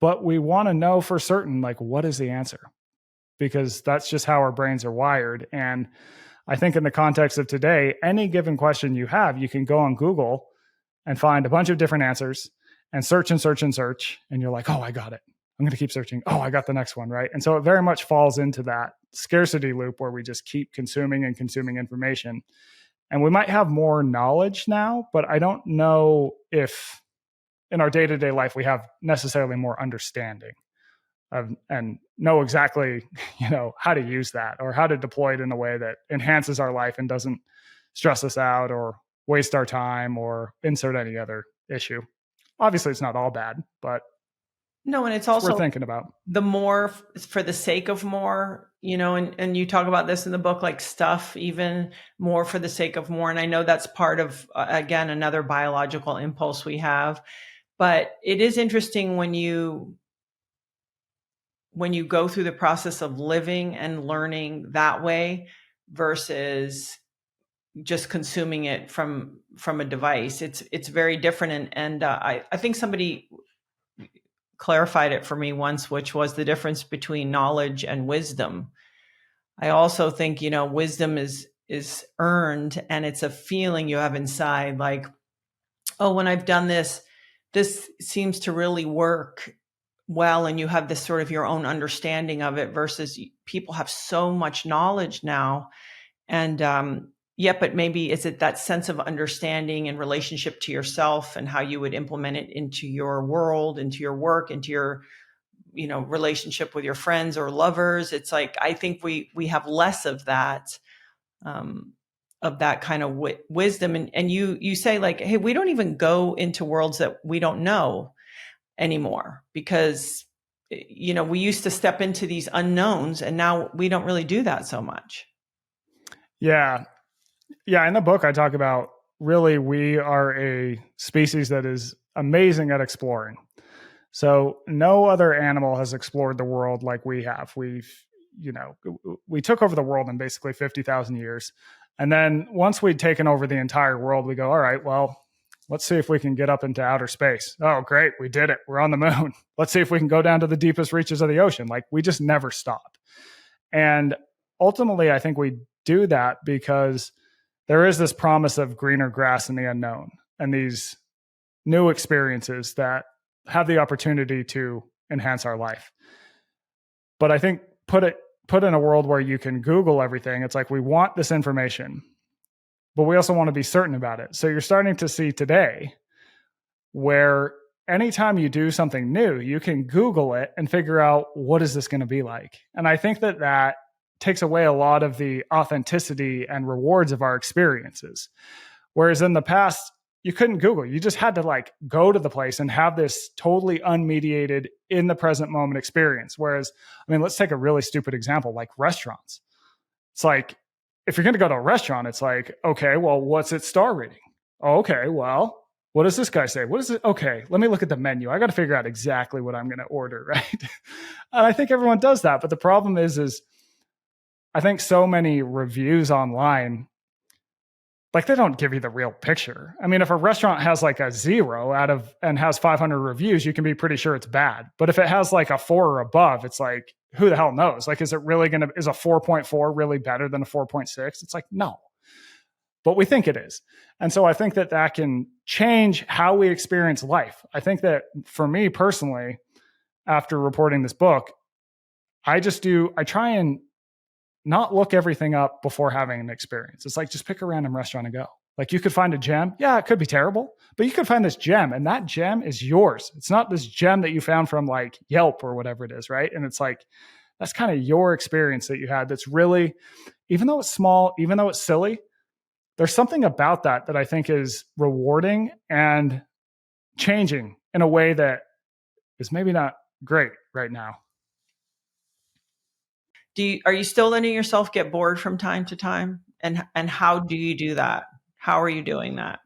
But we want to know for certain, like, what is the answer? Because that's just how our brains are wired. And I think in the context of today, any given question you have, you can go on Google and find a bunch of different answers and search and search and search. And you're like, oh, I got it. I'm going to keep searching. Oh, I got the next one. Right. And so it very much falls into that scarcity loop where we just keep consuming and consuming information. And we might have more knowledge now, but I don't know if in our day-to-day life we have necessarily more understanding of and know exactly, how to use that or how to deploy it in a way that enhances our life and doesn't stress us out or waste our time or insert any other issue. Obviously it's not all bad, but No, and it's it's worth also thinking about. the more for the sake of more, and you talk about this in the book, like stuff, even more for the sake of more. And I know that's part of, again, another biological impulse we have. But it is interesting when you go through the process of living and learning that way versus just consuming it from a device. It's very different. And I think somebody clarified it for me once, which was the difference between knowledge and wisdom. I also think, wisdom is earned, and it's a feeling you have inside, like, oh, when I've done this seems to really work well, and you have this sort of your own understanding of it, versus people have so much knowledge now. And but maybe is it that sense of understanding and relationship to yourself and how you would implement it into your world, into your work, into your relationship with your friends or lovers. It's like I think we have less of that kind of wisdom. And you say, like, hey, we don't even go into worlds that we don't know anymore, because we used to step into these unknowns, and now we don't really do that so much. Yeah. Yeah. In the book, I talk about really we are a species that is amazing at exploring. So no other animal has explored the world like we have. We took over the world in basically 50,000 years. And then once we'd taken over the entire world, we go, all right, well, let's see if we can get up into outer space. Oh, great. We did it. We're on the moon. Let's see if we can go down to the deepest reaches of the ocean. Like we just never stop. And ultimately, I think we do that because there is this promise of greener grass in the unknown and these new experiences that have the opportunity to enhance our life. But I think put in a world where you can Google everything, it's like we want this information, but we also want to be certain about it. So you're starting to see today where anytime you do something new, you can Google it and figure out what is this going to be like. And I think that takes away a lot of the authenticity and rewards of our experiences. Whereas in the past, you couldn't Google. You just had to like go to the place and have this totally unmediated in the present moment experience. Whereas, I mean, let's take a really stupid example, like restaurants. It's like, if you're going to go to a restaurant, it's like, okay, well, what's its star rating? Oh, okay, well, what does this guy say? What is it? Okay, let me look at the menu. I got to figure out exactly what I'm going to order, right? And I think everyone does that. But the problem is I think so many reviews online, like they don't give you the real picture. I mean, if a restaurant has like a 0 out of and has 500 reviews, you can be pretty sure it's bad. But if it has like a 4 or above, it's like, who the hell knows? Like, is a 4.4 really better than a 4.6? It's like, no, but we think it is. And so I think that can change how we experience life. I think that for me personally, after reporting this book, I try and not look everything up before having an experience. It's like, just pick a random restaurant and go. Like, you could find a gem. Yeah, it could be terrible, but you could find this gem, and that gem is yours. It's not this gem that you found from like Yelp or whatever it is, right? And it's like, that's kind of your experience that you had. That's really, even though it's small, even though it's silly, there's something about that I think is rewarding and changing in a way that is maybe not great right now. Are you still letting yourself get bored from time to time? And how do you do that? How are you doing that?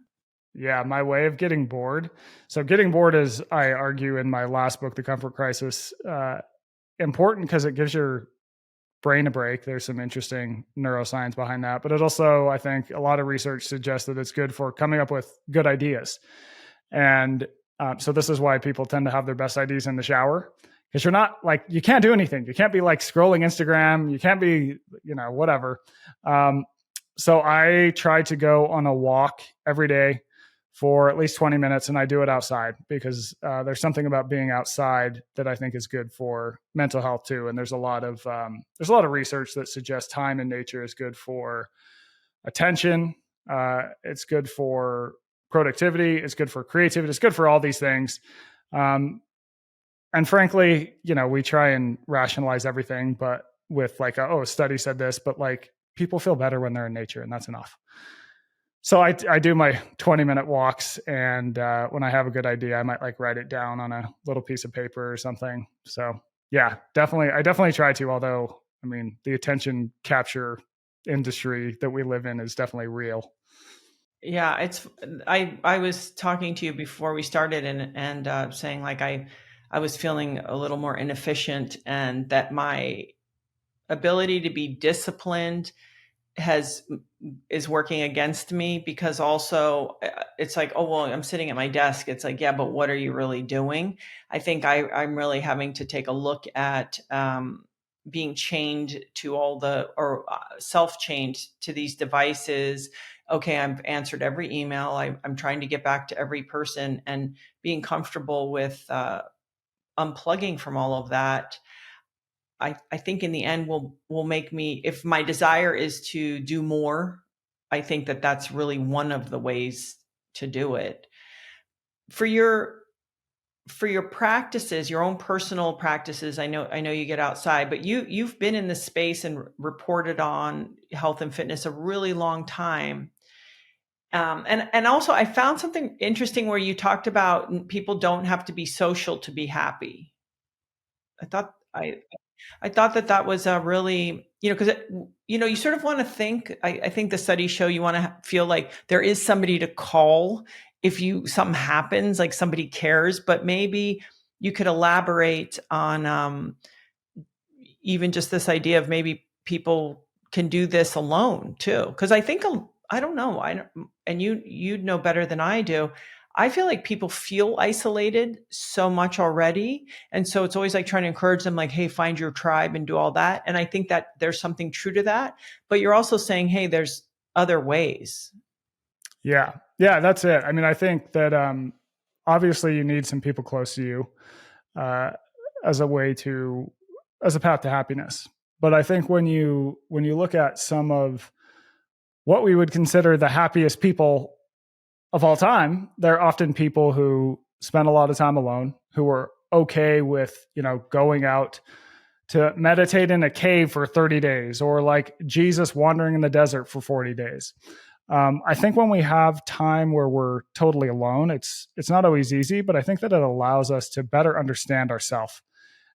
Yeah, my way of getting bored. So getting bored is, I argue in my last book, The Comfort Crisis, important because it gives your brain a break. There's some interesting neuroscience behind that, but it also, I think a lot of research suggests that it's good for coming up with good ideas. And so this is why people tend to have their best ideas in the shower, because you're not like, you can't do anything. You can't be like scrolling Instagram. You can't be, whatever. So I try to go on a walk every day for at least 20 minutes, and I do it outside because there's something about being outside that I think is good for mental health too. And there's a lot of research that suggests time in nature is good for attention. It's good for productivity. It's good for creativity. It's good for all these things. And frankly, we try and rationalize everything, but with like, a study said this, but like, people feel better when they're in nature, and that's enough. So I do my 20-minute walks, and when I have a good idea, I might like write it down on a little piece of paper or something. So yeah, I definitely try to, although, I mean, the attention capture industry that we live in is definitely real. Yeah, I was talking to you before we started and saying like I was feeling a little more inefficient, and that my ability to be disciplined is working against me, because also it's like, oh, well, I'm sitting at my desk. It's like, yeah, but what are you really doing? I think I'm really having to take a look at being chained to or self-chained to these devices. Okay, I've answered every email. I'm trying to get back to every person, and being comfortable with unplugging from all of that. I think in the end will make me, if my desire is to do more, I think that's really one of the ways to do it. For your practices, your own personal practices, I know you get outside, but you've been in this space and reported on health and fitness a really long time. And also I found something interesting where you talked about people don't have to be social to be happy. I thought that was a really, because, you sort of want to think, I think the studies show you want to feel like there is somebody to call if something happens, like somebody cares, but maybe you could elaborate on even just this idea of maybe people can do this alone too. Because I think, I don't know, and you'd know better than I do. I feel like people feel isolated so much already. And so it's always like trying to encourage them, like, hey, find your tribe and do all that. And I think that there's something true to that. But you're also saying, hey, there's other ways. Yeah, that's it. I mean, I think that obviously you need some people close to you as a path to happiness. But I think when you look at some of what we would consider the happiest people of all time, they're often people who spend a lot of time alone, who are okay with, going out to meditate in a cave for 30 days, or like Jesus wandering in the desert for 40 days. I think when we have time where we're totally alone, it's not always easy, but I think that it allows us to better understand ourselves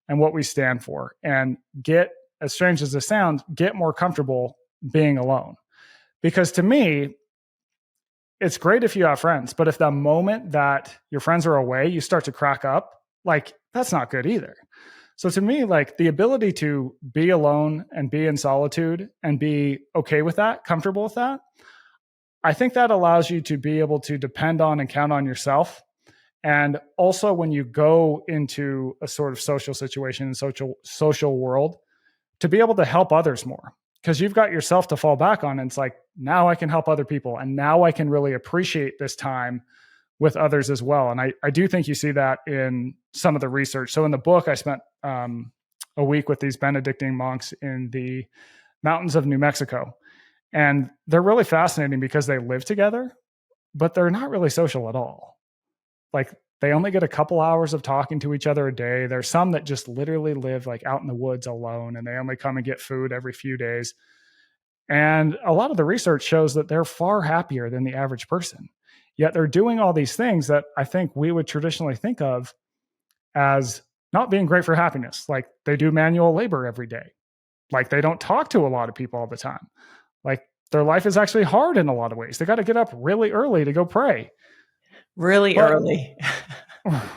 and what we stand for, and get, as strange as this sounds, get more comfortable being alone. Because to me, it's great if you have friends, but if the moment that your friends are away, you start to crack up, like that's not good either. So to me, like the ability to be alone and be in solitude and be okay with that, comfortable with that, I think that allows you to be able to depend on and count on yourself. And also when you go into a sort of social situation and social world, to be able to help others more, because you've got yourself to fall back on. And it's like, now I can help other people. And now I can really appreciate this time with others as well. And I do think you see that in some of the research. So in the book, I spent a week with these Benedictine monks in the mountains of New Mexico. And they're really fascinating because they live together, but they're not really social at all. Like they only get a couple hours of talking to each other a day. There's some that just literally live like out in the woods alone, and they only come and get food every few days. And a lot of the research shows that they're far happier than the average person. Yet they're doing all these things that I think we would traditionally think of as not being great for happiness. Like they do manual labor every day. Like they don't talk to a lot of people all the time. Like their life is actually hard in a lot of ways. They got to get up really early to go pray. Really early.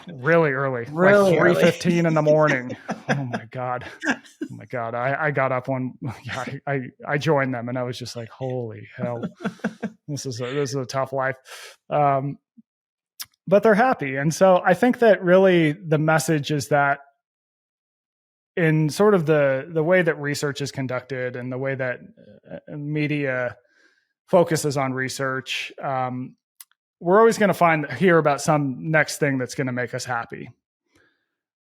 Really early. Really like early. 3:15 in the morning. Oh my God. I got up I joined them, and I was just like, holy hell, this is a tough life. But they're happy. And so I think that really the message is that in sort of the way that research is conducted and the way that media focuses on research, we're always going to hear about some next thing that's going to make us happy.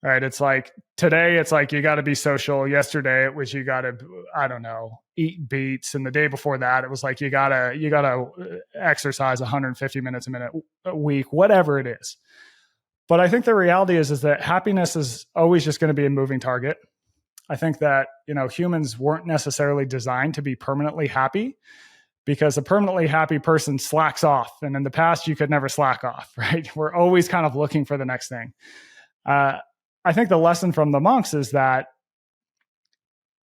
Right? It's like today, it's like you got to be social. Yesterday, it was you got to, I don't know, eat beets, and the day before that, it was like you gotta exercise 150 minutes a week, whatever it is. But I think the reality is that happiness is always just going to be a moving target. I think that humans weren't necessarily designed to be permanently happy, because a permanently happy person slacks off. And in the past, you could never slack off, right? We're always kind of looking for the next thing. I think the lesson from the monks is that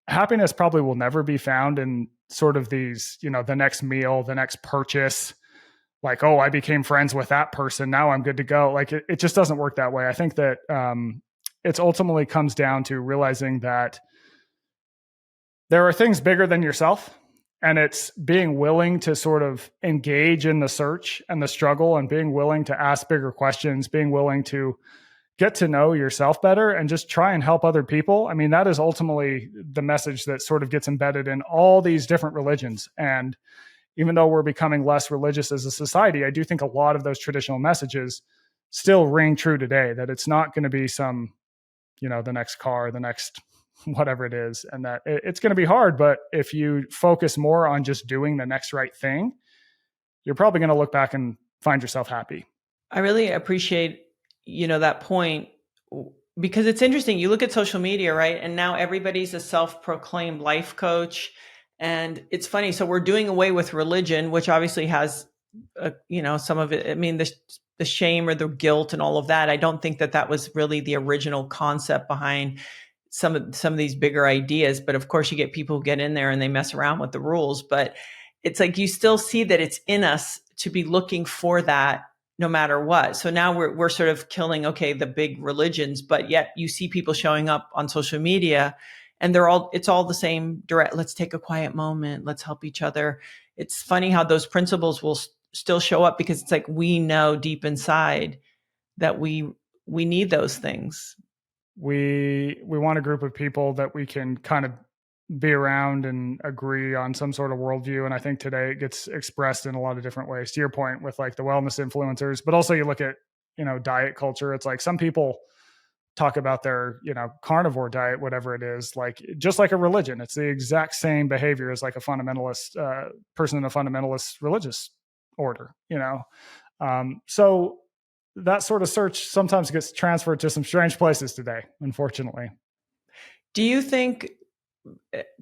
happiness probably will never be found in sort of these, the next meal, the next purchase, like, oh, I became friends with that person, now I'm good to go. Like it just doesn't work that way. I think that it's ultimately comes down to realizing that there are things bigger than yourself. And it's being willing to sort of engage in the search and the struggle, and being willing to ask bigger questions, being willing to get to know yourself better and just try and help other people. I mean, that is ultimately the message that sort of gets embedded in all these different religions. And even though we're becoming less religious as a society, I do think a lot of those traditional messages still ring true today, that it's not going to be some, the next car, the next whatever it is, and that it's going to be hard. But if you focus more on just doing the next right thing, you're probably going to look back and find yourself happy. I really appreciate, that point, because it's interesting. You look at social media, right? And now everybody's a self-proclaimed life coach. And it's funny. So we're doing away with religion, which obviously has, some of it. I mean, the shame or the guilt and all of that. I don't think that was really the original concept behind some of these bigger ideas. But of course, you get people who get in there and they mess around with the rules. But it's like you still see that it's in us to be looking for that no matter what. So now we're sort of killing, the big religions, but yet you see people showing up on social media and it's all the same direct. Let's take a quiet moment. Let's help each other. It's funny how those principles will still show up, because it's like we know deep inside that we need those things. We want a group of people that we can kind of be around and agree on some sort of worldview. And I think today it gets expressed in a lot of different ways, to your point with like the wellness influencers, but also you look at, diet culture. It's like some people talk about their, carnivore diet, whatever it is, like just like a religion. It's the exact same behavior as like a fundamentalist person in a fundamentalist religious order, So that sort of search sometimes gets transferred to some strange places today, unfortunately. Do you think,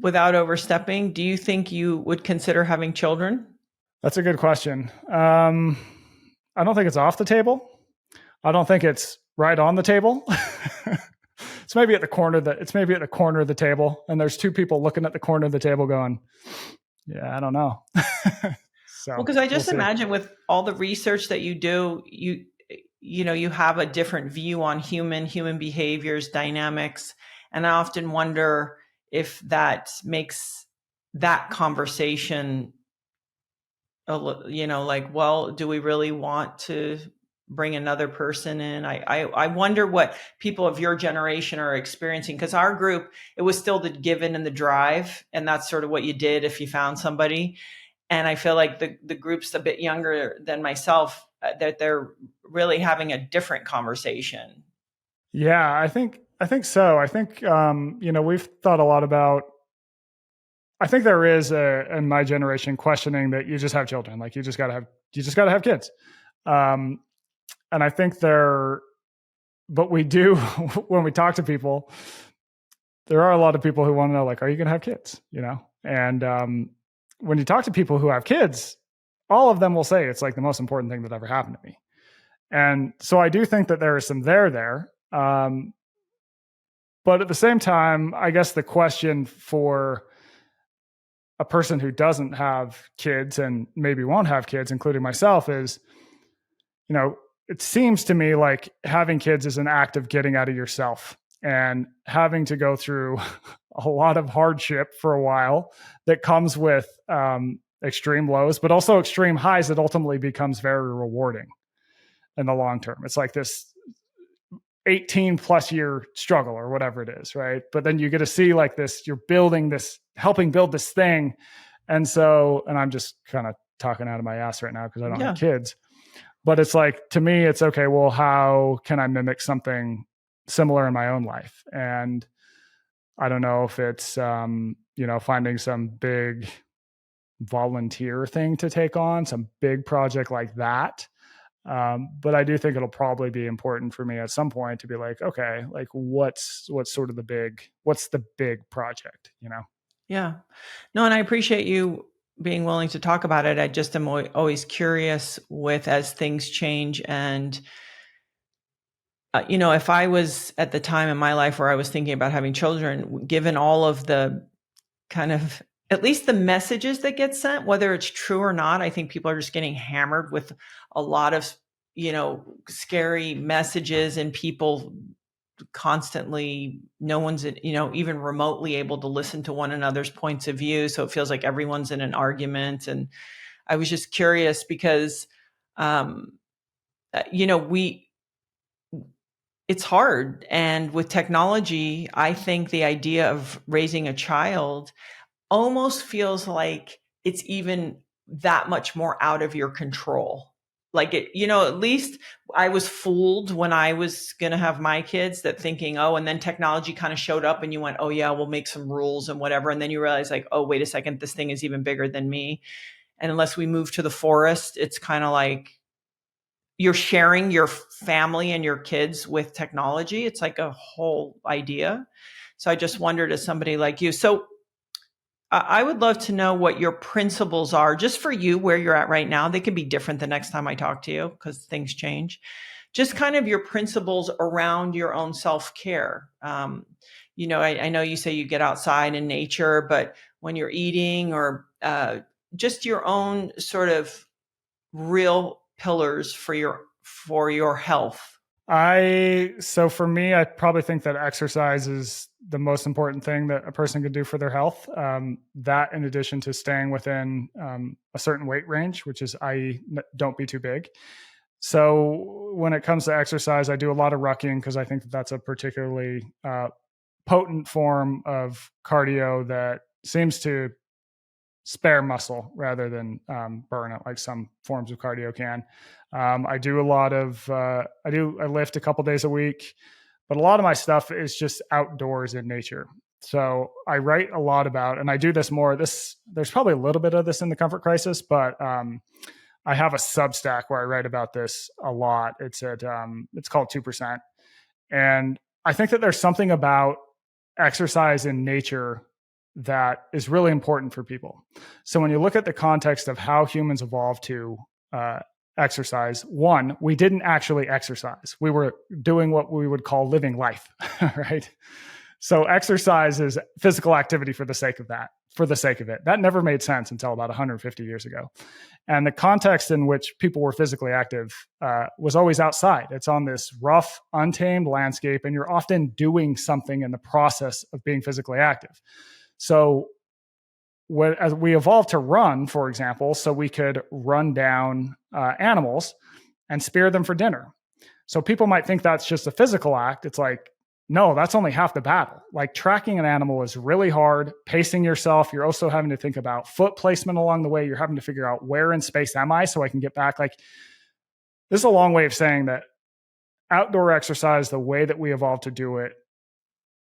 without overstepping, do you think you would consider having children? That's a good question. I don't think it's off the table. I don't think it's right on the table. It's maybe at the corner of the table, and there's two people looking at the corner of the table going, "Yeah, I don't know." So, Well, because I just we'll imagine with all the research that you do, you have a different view on human behaviors, dynamics, and I often wonder if that makes that conversation like, well, do we really want to bring another person in? I wonder what people of your generation are experiencing, because our group, it was still the given and the drive, and that's sort of what you did if you found somebody. And I feel like the group's a bit younger than myself, that they're really having a different conversation. Yeah, I think so. I think we've thought a lot about. I think there is in my generation questioning that you just have children, like you just got to have kids, and I think but we do when we talk to people. There are a lot of people who want to know, like, are you going to have kids? And when you talk to people who have kids, all of them will say it's like the most important thing that ever happened to me. And so I do think that there is some there. But at the same time, I guess the question for a person who doesn't have kids and maybe won't have kids, including myself, is, it seems to me like having kids is an act of getting out of yourself and having to go through a lot of hardship for a while that comes with extreme lows, but also extreme highs that ultimately becomes very rewarding in the long term. It's like this 18 plus year struggle or whatever it is, right? But then you get to see like this, you're building this, helping build this thing. And I'm just kind of talking out of my ass right now because I don't have kids. But it's like, to me, it's okay, well, how can I mimic something similar in my own life? And I don't know if it's, finding some big volunteer thing to take on, some big project like that. But I do think it'll probably be important for me at some point to be like, okay, like what's the big project, Yeah. No, and I appreciate you being willing to talk about it. I just am always curious as things change. And, if I was at the time in my life where I was thinking about having children, given all of the kind of, at least the messages that get sent, whether it's true or not, I think people are just getting hammered with a lot of, scary messages, and people constantly, no one's, even remotely able to listen to one another's points of view. So it feels like everyone's in an argument. And I was just curious because, it's hard. And with technology, I think the idea of raising a child almost feels like it's even that much more out of your control. Like at least I was fooled when I was going to have my kids, that thinking, oh, and then technology kind of showed up and you went, oh yeah, we'll make some rules and whatever. And then you realize like, oh, wait a second, this thing is even bigger than me. And unless we move to the forest, it's kind of like you're sharing your family and your kids with technology. It's like a whole idea. So I just wondered, as somebody like you, so I would love to know what your principles are, just for you, where you're at right now. They could be different the next time I talk to you because things change. Just kind of your principles around your own self-care. I know you say you get outside in nature, but when you're eating, or just your own sort of real pillars for your health. So for me, I probably think that exercise is the most important thing that a person could do for their health. That, in addition to staying within a certain weight range, which is, i.e., don't be too big. So when it comes to exercise, I do a lot of rucking because I think that that's a particularly potent form of cardio that seems to spare muscle rather than burn it like some forms of cardio can. I do a lot of, I lift a couple days a week, but a lot of my stuff is just outdoors in nature. So I write a lot about, and I do this more, there's probably a little bit of this in the Comfort Crisis, but I have a Substack where I write about this a lot. It's called 2%. And I think that there's something about exercise in nature that is really important for people. So when you look at the context of how humans evolved to exercise, one, we didn't actually exercise. We were doing what we would call living life, right? So exercise is physical activity for the sake of it. That never made sense until about 150 years ago. And the context in which people were physically active was always outside. It's on this rough, untamed landscape, and you're often doing something in the process of being physically active. So as we evolved to run, for example, so we could run down animals and spear them for dinner. So people might think that's just a physical act. It's like, no, that's only half the battle. Like tracking an animal is really hard, pacing yourself. You're also having to think about foot placement along the way. You're having to figure out where in space am I so I can get back. Like, this is a long way of saying that outdoor exercise, the way that we evolved to do it,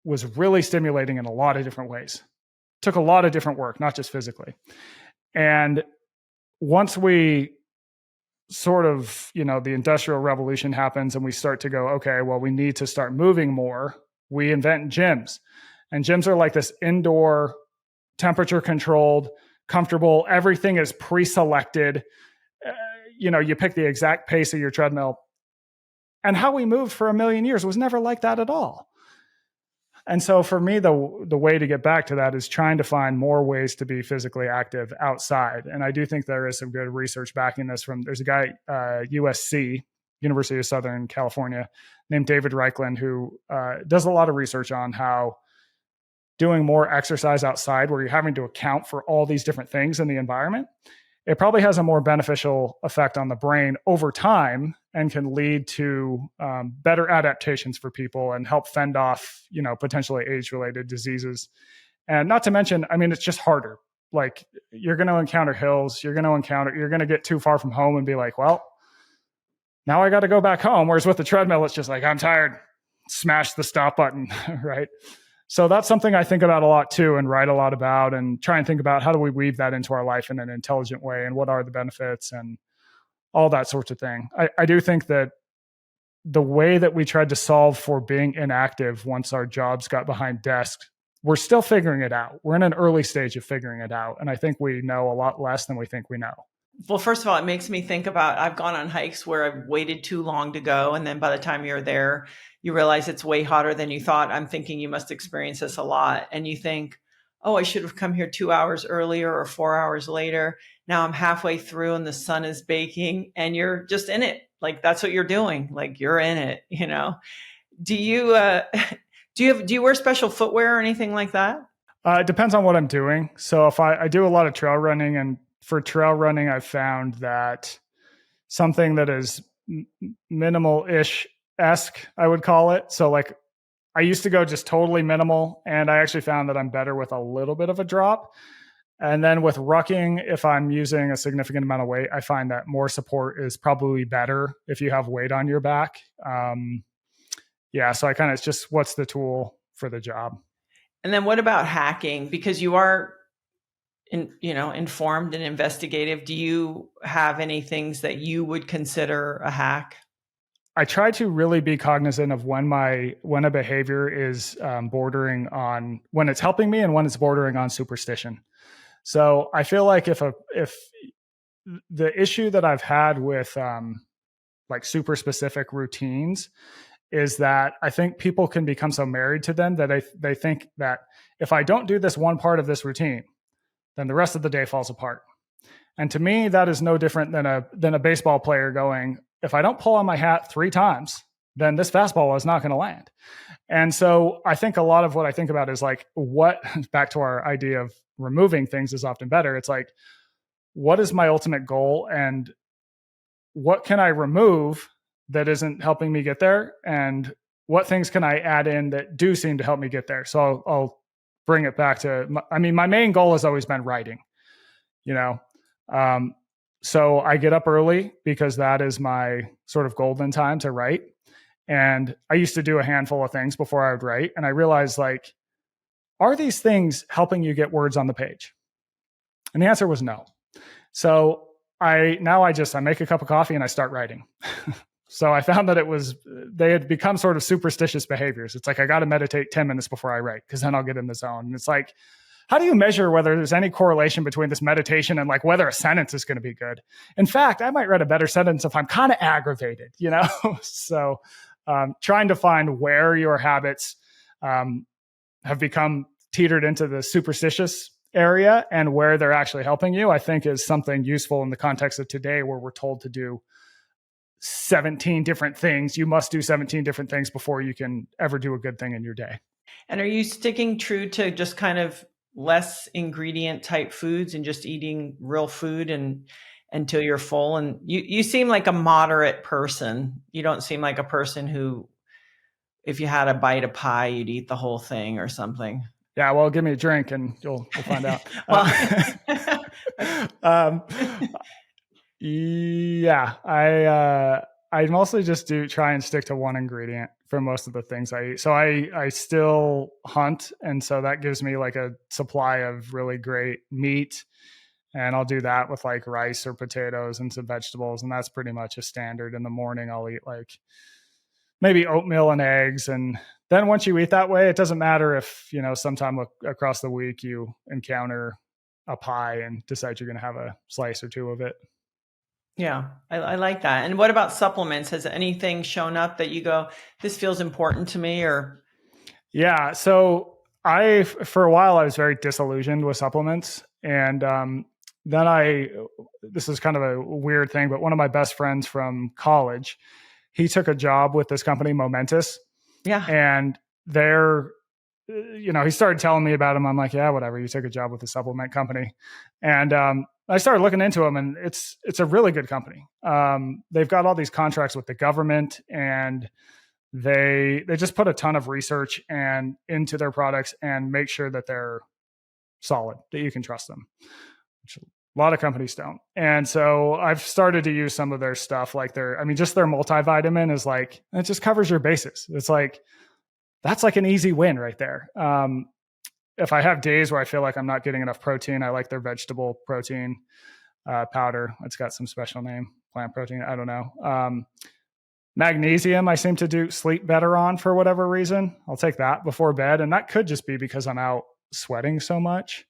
was really stimulating in a lot of different ways. Took a lot of different work, not just physically. And once we sort of, the Industrial Revolution happens and we start to go, okay, well, we need to start moving more. We invent gyms. And gyms are like this indoor, temperature controlled, comfortable, everything is pre-selected. You pick the exact pace of your treadmill. And how we moved for a million years was never like that at all. And so for me, the way to get back to that is trying to find more ways to be physically active outside. And I do think there is some good research backing this there's a guy, USC, University of Southern California, named David Reichland, who does a lot of research on how doing more exercise outside, where you're having to account for all these different things in the environment, it probably has a more beneficial effect on the brain over time and can lead to better adaptations for people and help fend off, potentially age-related diseases. And not to mention, it's just harder. Like, you're going to encounter hills, you're going to get too far from home and be like, well, now I got to go back home. Whereas with the treadmill, it's just like, I'm tired, smash the stop button, right? So that's something I think about a lot too, and write a lot about, and try and think about how do we weave that into our life in an intelligent way, and what are the benefits and all that sorts of thing. I do think that the way that we tried to solve for being inactive once our jobs got behind desks, we're still figuring it out. We're in an early stage of figuring it out. And I think we know a lot less than we think we know. Well, first of all, it makes me think about, I've gone on hikes where I've waited too long to go. And then by the time you're there, you realize it's way hotter than you thought. I'm thinking you must experience this a lot. And you think, oh, I should have come here 2 hours earlier or 4 hours later. Now I'm halfway through and the sun is baking and you're just in it. Like, that's what you're doing. Like, you're in it, Do you, do you wear special footwear or anything like that? It depends on what I'm doing. So if I do a lot of trail running, and for trail running, I've found that something that is minimal-ish-esque, I would call it. So like, I used to go just totally minimal, and I actually found that I'm better with a little bit of a drop. And then with rucking, if I'm using a significant amount of weight, I find that more support is probably better if you have weight on your back. So it's just, what's the tool for the job? And then what about hacking? Because you are informed and investigative. Do you have any things that you would consider a hack? I try to really be cognizant of when a behavior is bordering on, when it's helping me and when it's bordering on superstition. So I feel like if the issue that I've had with like super specific routines is that I think people can become so married to them that they think that if I don't do this one part of this routine, then the rest of the day falls apart. And to me, that is no different than a baseball player going, if I don't pull on my hat 3 times, then this fastball is not going to land. And so I think a lot of what I think about is like, back to our idea of removing things is often better. It's like, what is my ultimate goal, and what can I remove that isn't helping me get there? And what things can I add in that do seem to help me get there? So I'll bring it back to, my main goal has always been writing, so I get up early because that is my sort of golden time to write. And I used to do a handful of things before I would write. And I realized, like, are these things helping you get words on the page? And the answer was no. So I make a cup of coffee and I start writing. So I found that they had become sort of superstitious behaviors. It's like, I got to meditate 10 minutes before I write, because then I'll get in the zone. And it's like, how do you measure whether there's any correlation between this meditation and like whether a sentence is going to be good? In fact, I might write a better sentence if I'm kind of aggravated, you know? So trying to find where your habits have become teetered into the superstitious area and where they're actually helping you, I think is something useful in the context of today, where we're told to do 17 different things. You must do 17 different things before you can ever do a good thing in your day. And are you sticking true to just kind of less ingredient type foods and just eating real food and until you're full? And you seem like a moderate person. You don't seem like a person who, if you had a bite of pie, you'd eat the whole thing or something. Yeah, well, give me a drink and you'll find out. Yeah, I mostly just try and stick to one ingredient for most of the things I eat. So I still hunt, and so that gives me like a supply of really great meat, and I'll do that with like rice or potatoes and some vegetables, and that's pretty much a standard. In the morning, I'll eat like maybe oatmeal and eggs, and then once you eat that way, it doesn't matter if, you know, sometime across the week you encounter a pie and decide you're going to have a slice or two of it. Yeah, I like that. And what about supplements? Has anything shown up that you go, this feels important to me? Or yeah, so for a while I was very disillusioned with supplements, and then this is kind of a weird thing, but one of my best friends from college, he took a job with this company, Momentous. Yeah, and he started telling me about them. I'm like, yeah, whatever. You took a job with a supplement company, and I started looking into them, and it's a really good company. They've got all these contracts with the government, and they just put a ton of research and into their products and make sure that they're solid, that you can trust them, which a lot of companies don't. And so I've started to use some of their stuff, like just their multivitamin is like, it just covers your bases. It's like, that's like an easy win right there. If I have days where I feel like I'm not getting enough protein, I like their vegetable protein powder. It's got some special name, plant protein. I don't know. Magnesium, I seem to sleep better on for whatever reason. I'll take that before bed. And that could just be because I'm out sweating so much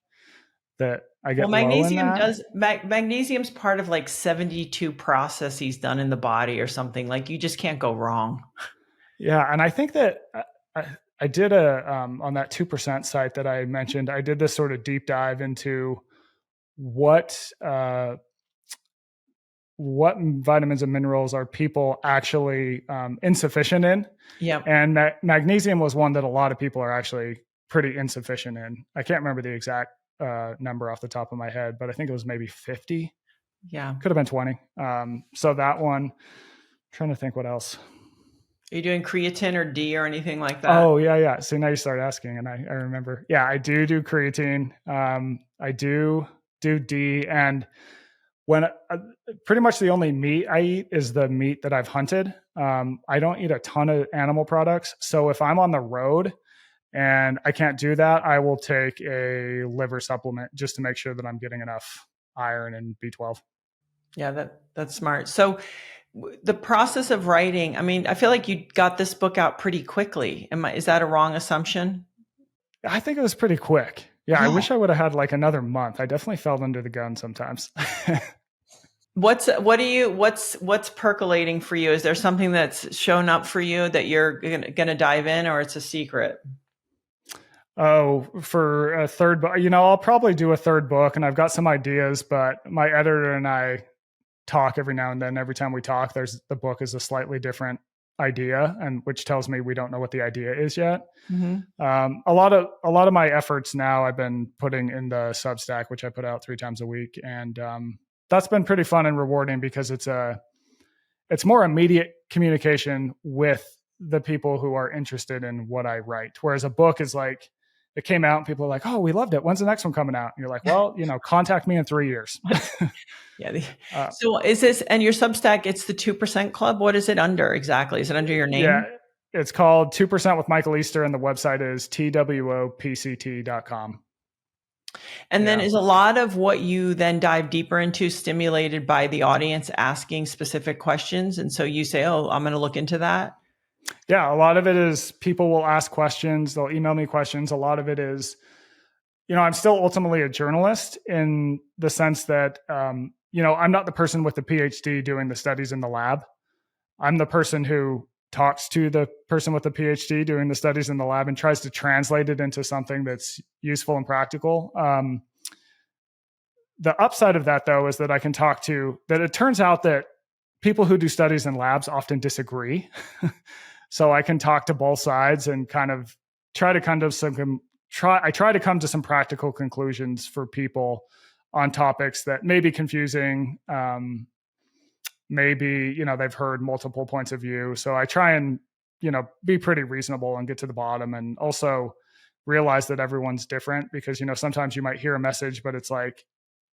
that I get magnesium's part of like 72 processes done in the body or something. Like, you just can't go wrong. Yeah. And I think that I did on that 2% site that I mentioned, I did this sort of deep dive into what vitamins and minerals are people actually insufficient in. Yeah. And magnesium was one that a lot of people are actually pretty insufficient in. I can't remember the exact number off the top of my head, but I think it was maybe 50. Yeah. Could have been 20. So that one, I'm trying to think what else. Are you doing creatine or D or anything like that? Oh, yeah. So now you start asking, and I remember. Yeah, I do creatine. I do D, and when pretty much the only meat I eat is the meat that I've hunted. I don't eat a ton of animal products. So if I'm on the road and I can't do that, I will take a liver supplement just to make sure that I'm getting enough iron and B12. Yeah, that's smart. So the process of writing, I mean, I feel like you got this book out pretty quickly. Is that a wrong assumption? I think it was pretty quick. Yeah, I wish I would have had like another month. I definitely fell under the gun sometimes. What's percolating for you? Is there something that's shown up for you that you're going to dive in, or it's a secret? Oh, for a third book, I'll probably do a third book, and I've got some ideas, but my editor and I talk every now and then. Every time we talk, the book is a slightly different idea, and which tells me we don't know what the idea is yet. Mm-hmm. A lot of my efforts now I've been putting in the Substack, which I put out 3 times a week, and that's been pretty fun and rewarding because it's more immediate communication with the people who are interested in what I write. Whereas a book is like, it came out and people are like, oh, we loved it. When's the next one coming out? And you're like, well, contact me in 3 years. Yeah. So is this, and your Substack, it's the 2% Club. What is it under exactly? Is it under your name? Yeah, it's called 2% with Michael Easter, and the website is twopct.com. And then Yeah. is a lot of what you then dive deeper into stimulated by the audience asking specific questions? And so you say, oh, I'm going to look into that. Yeah. A lot of it is people will ask questions. They'll email me questions. A lot of it is, I'm still ultimately a journalist in the sense that, I'm not the person with the PhD doing the studies in the lab. I'm the person who talks to the person with the PhD doing the studies in the lab and tries to translate it into something that's useful and practical. The upside of that, though, is that that it turns out that people who do studies in labs often disagree. So I can talk to both sides and kind of try to try to come to some practical conclusions for people on topics that may be confusing. Maybe, they've heard multiple points of view. So I try and, be pretty reasonable and get to the bottom, and also realize that everyone's different because, sometimes you might hear a message, but it's like,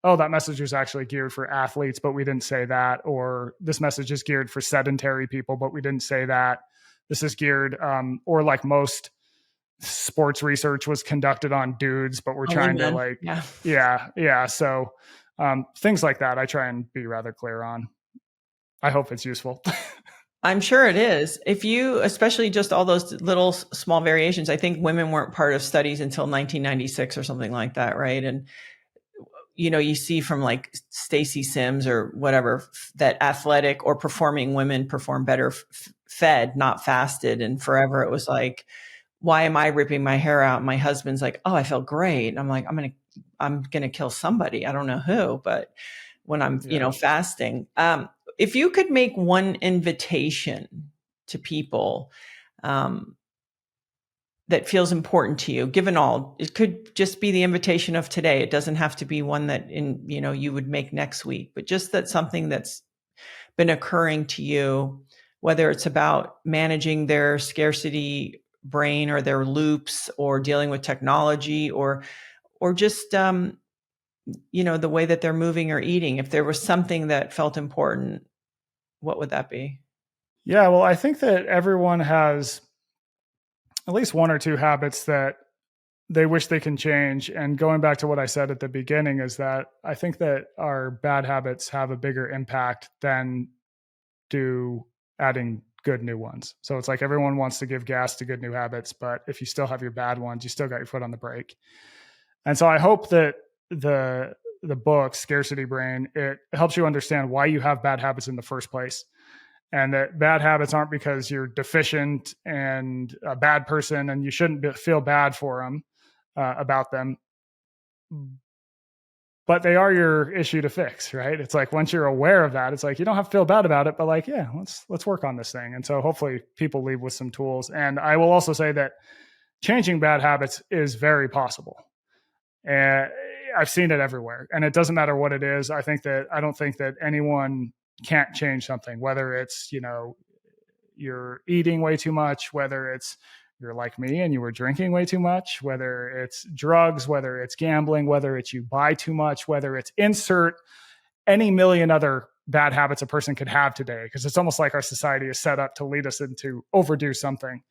oh, that message was actually geared for athletes, but we didn't say that. Or this message is geared for sedentary people, but we didn't say that. This is geared, or like most sports research was conducted on dudes, but we're Only trying to men. Yeah. yeah. So things like that, I try and be rather clear on. I hope it's useful. I'm sure it is. If you, especially just all those little small variations, I think women weren't part of studies until 1996 or something like that, right? And you see from like Stacy Sims or whatever that athletic or performing women perform better fed, not fasted. And forever it was like, why am I ripping my hair out? My husband's like, oh, I feel great. And I'm like, I'm gonna kill somebody. I don't know who, but when I'm, fasting. If you could make one invitation to people that feels important to you, given all, it could just be the invitation of today. It doesn't have to be one that you would make next week, but just that something that's been occurring to you, whether it's about managing their scarcity brain or their loops or dealing with technology or just, the way that they're moving or eating. If there was something that felt important, what would that be? Yeah, well, I think that everyone has at least one or two habits that they wish they can change. And going back to what I said at the beginning is that I think that our bad habits have a bigger impact than do adding good new ones. So it's like everyone wants to give gas to good new habits, but if you still have your bad ones, you still got your foot on the brake. And so I hope that the book Scarcity Brain, it helps you understand why you have bad habits in the first place, and that bad habits aren't because you're deficient and a bad person and you shouldn't feel bad for them, about them, but they are your issue to fix, right? It's like once you're aware of that, it's like you don't have to feel bad about it, but like, yeah, let's work on this thing. And so hopefully people leave with some tools. And I will also say that changing bad habits is very possible. And I've seen it everywhere, and it doesn't matter what it is. I don't think that anyone can't change something, whether it's, you're eating way too much, whether it's you're like me and you were drinking way too much, whether it's drugs, whether it's gambling, whether it's you buy too much, whether it's insert any million other bad habits a person could have today. Because it's almost like our society is set up to lead us into overdo something.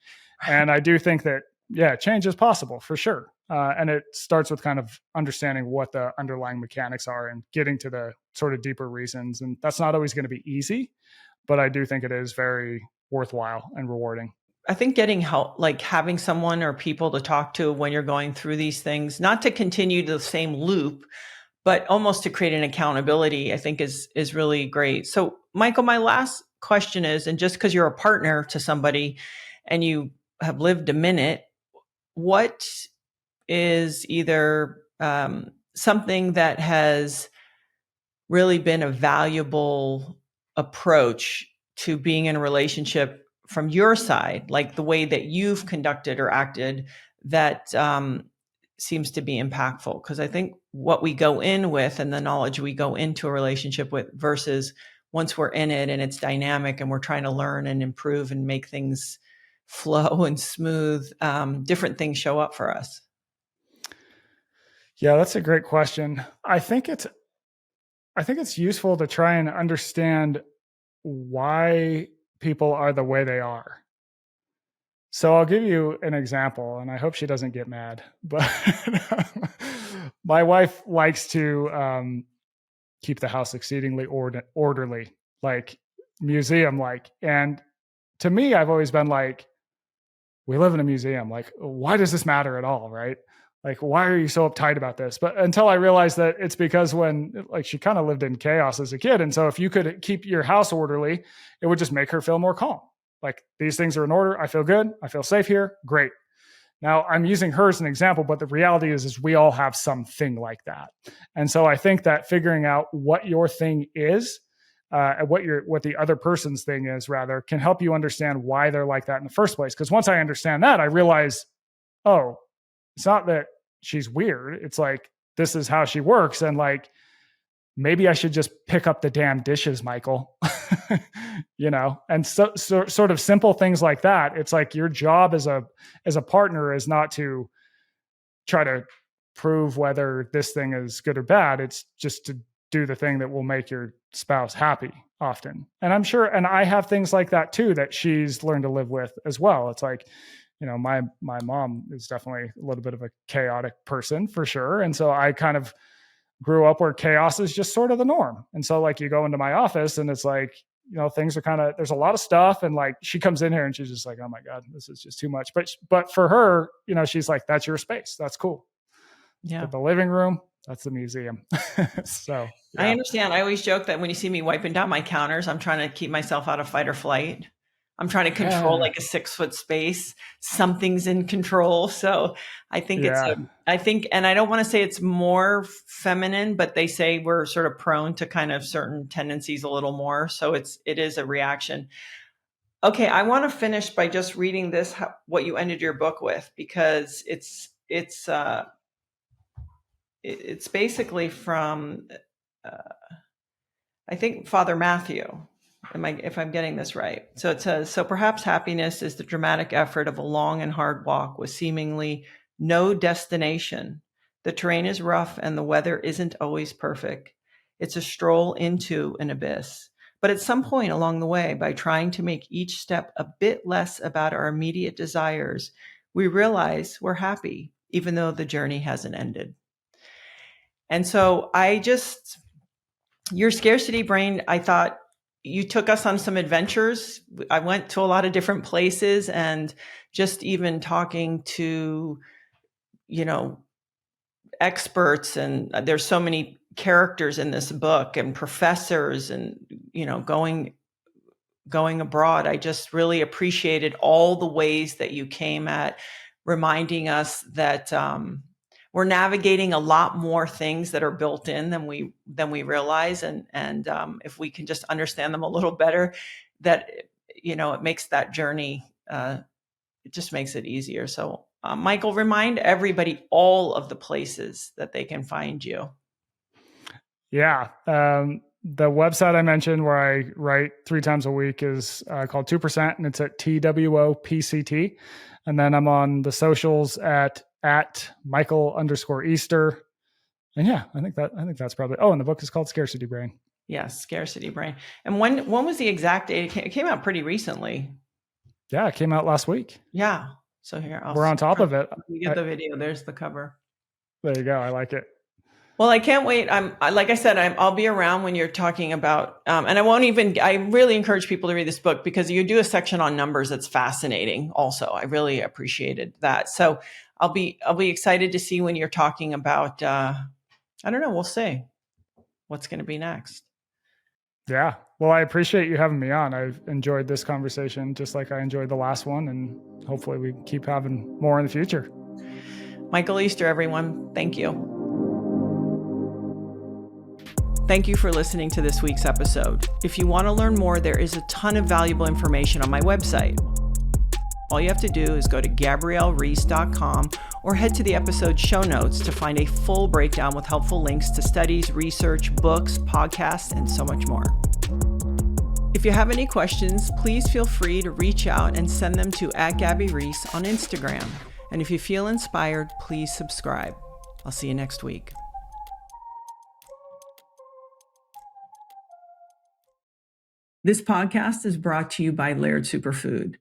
And I do think that, yeah, change is possible for sure. And it starts with kind of understanding what the underlying mechanics are and getting to the sort of deeper reasons. And that's not always going to be easy, but I do think it is very worthwhile and rewarding. I think getting help, like having someone or people to talk to when you're going through these things, not to continue the same loop, but almost to create an accountability, I think is really great. So, Michael, my last question is, and just because you're a partner to somebody and you have lived a minute, what is either something that has really been a valuable approach to being in a relationship from your side, like the way that you've conducted or acted that seems to be impactful? Because I think what we go in with and the knowledge we go into a relationship with versus once we're in it and it's dynamic and we're trying to learn and improve and make things flow and smooth, different things show up for us. Yeah, that's a great question. I think it's useful to try and understand why people are the way they are. So I'll give you an example, and I hope she doesn't get mad. But My wife likes to keep the house exceedingly orderly, like museum like. And to me, I've always been like, we live in a museum. Like, why does this matter at all? Right. Like, why are you so uptight about this? But until I realized that it's because when like she kind of lived in chaos as a kid. And so if you could keep your house orderly, it would just make her feel more calm. Like these things are in order. I feel good. I feel safe here. Great. Now I'm using her as an example, but the reality is we all have something like that. And so I think that figuring out what your thing is, what the other person's thing is rather, can help you understand why they're like that in the first place. Because once I understand that, I realize, oh, it's not that she's weird. It's like, this is how she works. And like, maybe I should just pick up the damn dishes, Michael. And so sort of simple things like that. It's like your job as a partner is not to try to prove whether this thing is good or bad. It's just to do the thing that will make your spouse happy often. And I'm sure, and I have things like that too, that she's learned to live with as well. It's like, my mom is definitely a little bit of a chaotic person for sure. And so I kind of grew up where chaos is just sort of the norm. And so like you go into my office and it's like, things are kind of, there's a lot of stuff. And like, she comes in here and she's just like, oh my God, this is just too much. But for her, she's like, that's your space. That's cool. Yeah. But the living room, that's the museum. So yeah. I understand. I always joke that when you see me wiping down my counters, I'm trying to keep myself out of fight or flight. I'm trying to control like a 6-foot space. Something's in control. So I think and I don't want to say it's more feminine, but they say we're sort of prone to kind of certain tendencies a little more. So it is a reaction. Okay. I want to finish by just reading this, what you ended your book with, because it's basically from, I think Father Matthew. If I'm getting this right. So it says, so perhaps happiness is the dramatic effort of a long and hard walk with seemingly no destination. The terrain is rough and the weather isn't always perfect. It's a stroll into an abyss. But at some point along the way, by trying to make each step a bit less about our immediate desires, we realize we're happy, even though the journey hasn't ended. And so your Scarcity Brain, I thought, you took us on some adventures. I went to a lot of different places, and just even talking to, experts, and there's so many characters in this book and professors and, going abroad. I just really appreciated all the ways that you came at reminding us that, we're navigating a lot more things that are built in than we realize. And if we can just understand them a little better, that, it makes that journey, it just makes it easier. So, Michael, remind everybody all of the places that they can find you. Yeah. The website I mentioned where I write 3 times a week is called 2%, and it's at TWOPCT. And then I'm on the socials at Michael_Easter. And yeah, I think that's probably, and the book is called Scarcity Brain. Yes. Scarcity Brain. And when was the exact date? It came out pretty recently. Yeah. It came out last week. Yeah. So here, we're on top of it. You get the video. There's the cover. There you go. I like it. Well, I can't wait. Like I said, I'll be around when you're talking about, and I really encourage people to read this book because you do a section on numbers that's fascinating. Also, I really appreciated that. So I'll be excited to see when you're talking about, I don't know, we'll see what's going to be next. Yeah. Well, I appreciate you having me on. I've enjoyed this conversation just like I enjoyed the last one, and hopefully we keep having more in the future. Michael Easter, everyone. Thank you. Thank you for listening to this week's episode. If you want to learn more, there is a ton of valuable information on my website. All you have to do is go to GabrielleReece.com or head to the episode show notes to find a full breakdown with helpful links to studies, research, books, podcasts, and so much more. If you have any questions, please feel free to reach out and send them to @GabbyReece on Instagram. And if you feel inspired, please subscribe. I'll see you next week. This podcast is brought to you by Laird Superfood.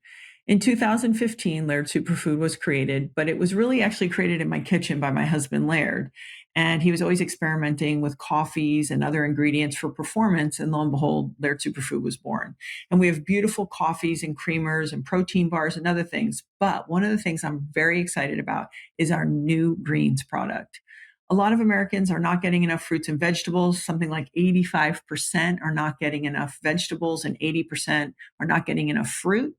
In 2015, Laird Superfood was created, but it was really actually created in my kitchen by my husband, Laird. And he was always experimenting with coffees and other ingredients for performance. And lo and behold, Laird Superfood was born. And we have beautiful coffees and creamers and protein bars and other things. But one of the things I'm very excited about is our new greens product. A lot of Americans are not getting enough fruits and vegetables. Something like 85% are not getting enough vegetables and 80% are not getting enough fruit.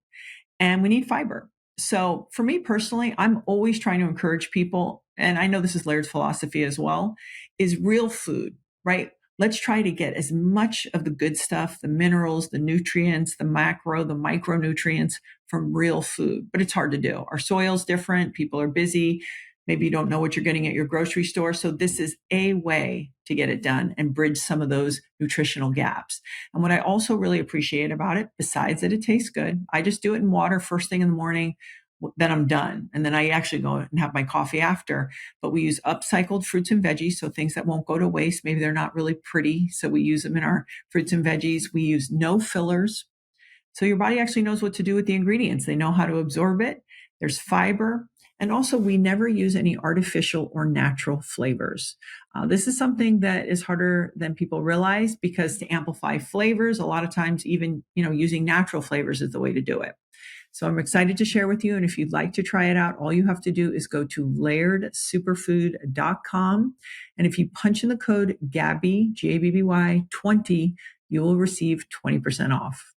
And we need fiber. So for me personally, I'm always trying to encourage people, and I know this is Laird's philosophy as well, is real food, right? Let's try to get as much of the good stuff, the minerals, the nutrients, the macro, the micronutrients from real food. But it's hard to do. Our soil's different. People are busy. Maybe you don't know what you're getting at your grocery store. So this is a way to get it done and bridge some of those nutritional gaps. And what I also really appreciate about it, besides that it tastes good, I just do it in water first thing in the morning, then I'm done. And then I actually go and have my coffee after. But we use upcycled fruits and veggies, so things that won't go to waste. Maybe they're not really pretty, so we use them in our fruits and veggies. We use no fillers. So your body actually knows what to do with the ingredients. They know how to absorb it. There's fiber. And also, we never use any artificial or natural flavors. This is something that is harder than people realize, because to amplify flavors, a lot of times even, using natural flavors is the way to do it. So I'm excited to share with you. And if you'd like to try it out, all you have to do is go to lairdsuperfood.com. And if you punch in the code Gabby, Gabby 20, you will receive 20% off.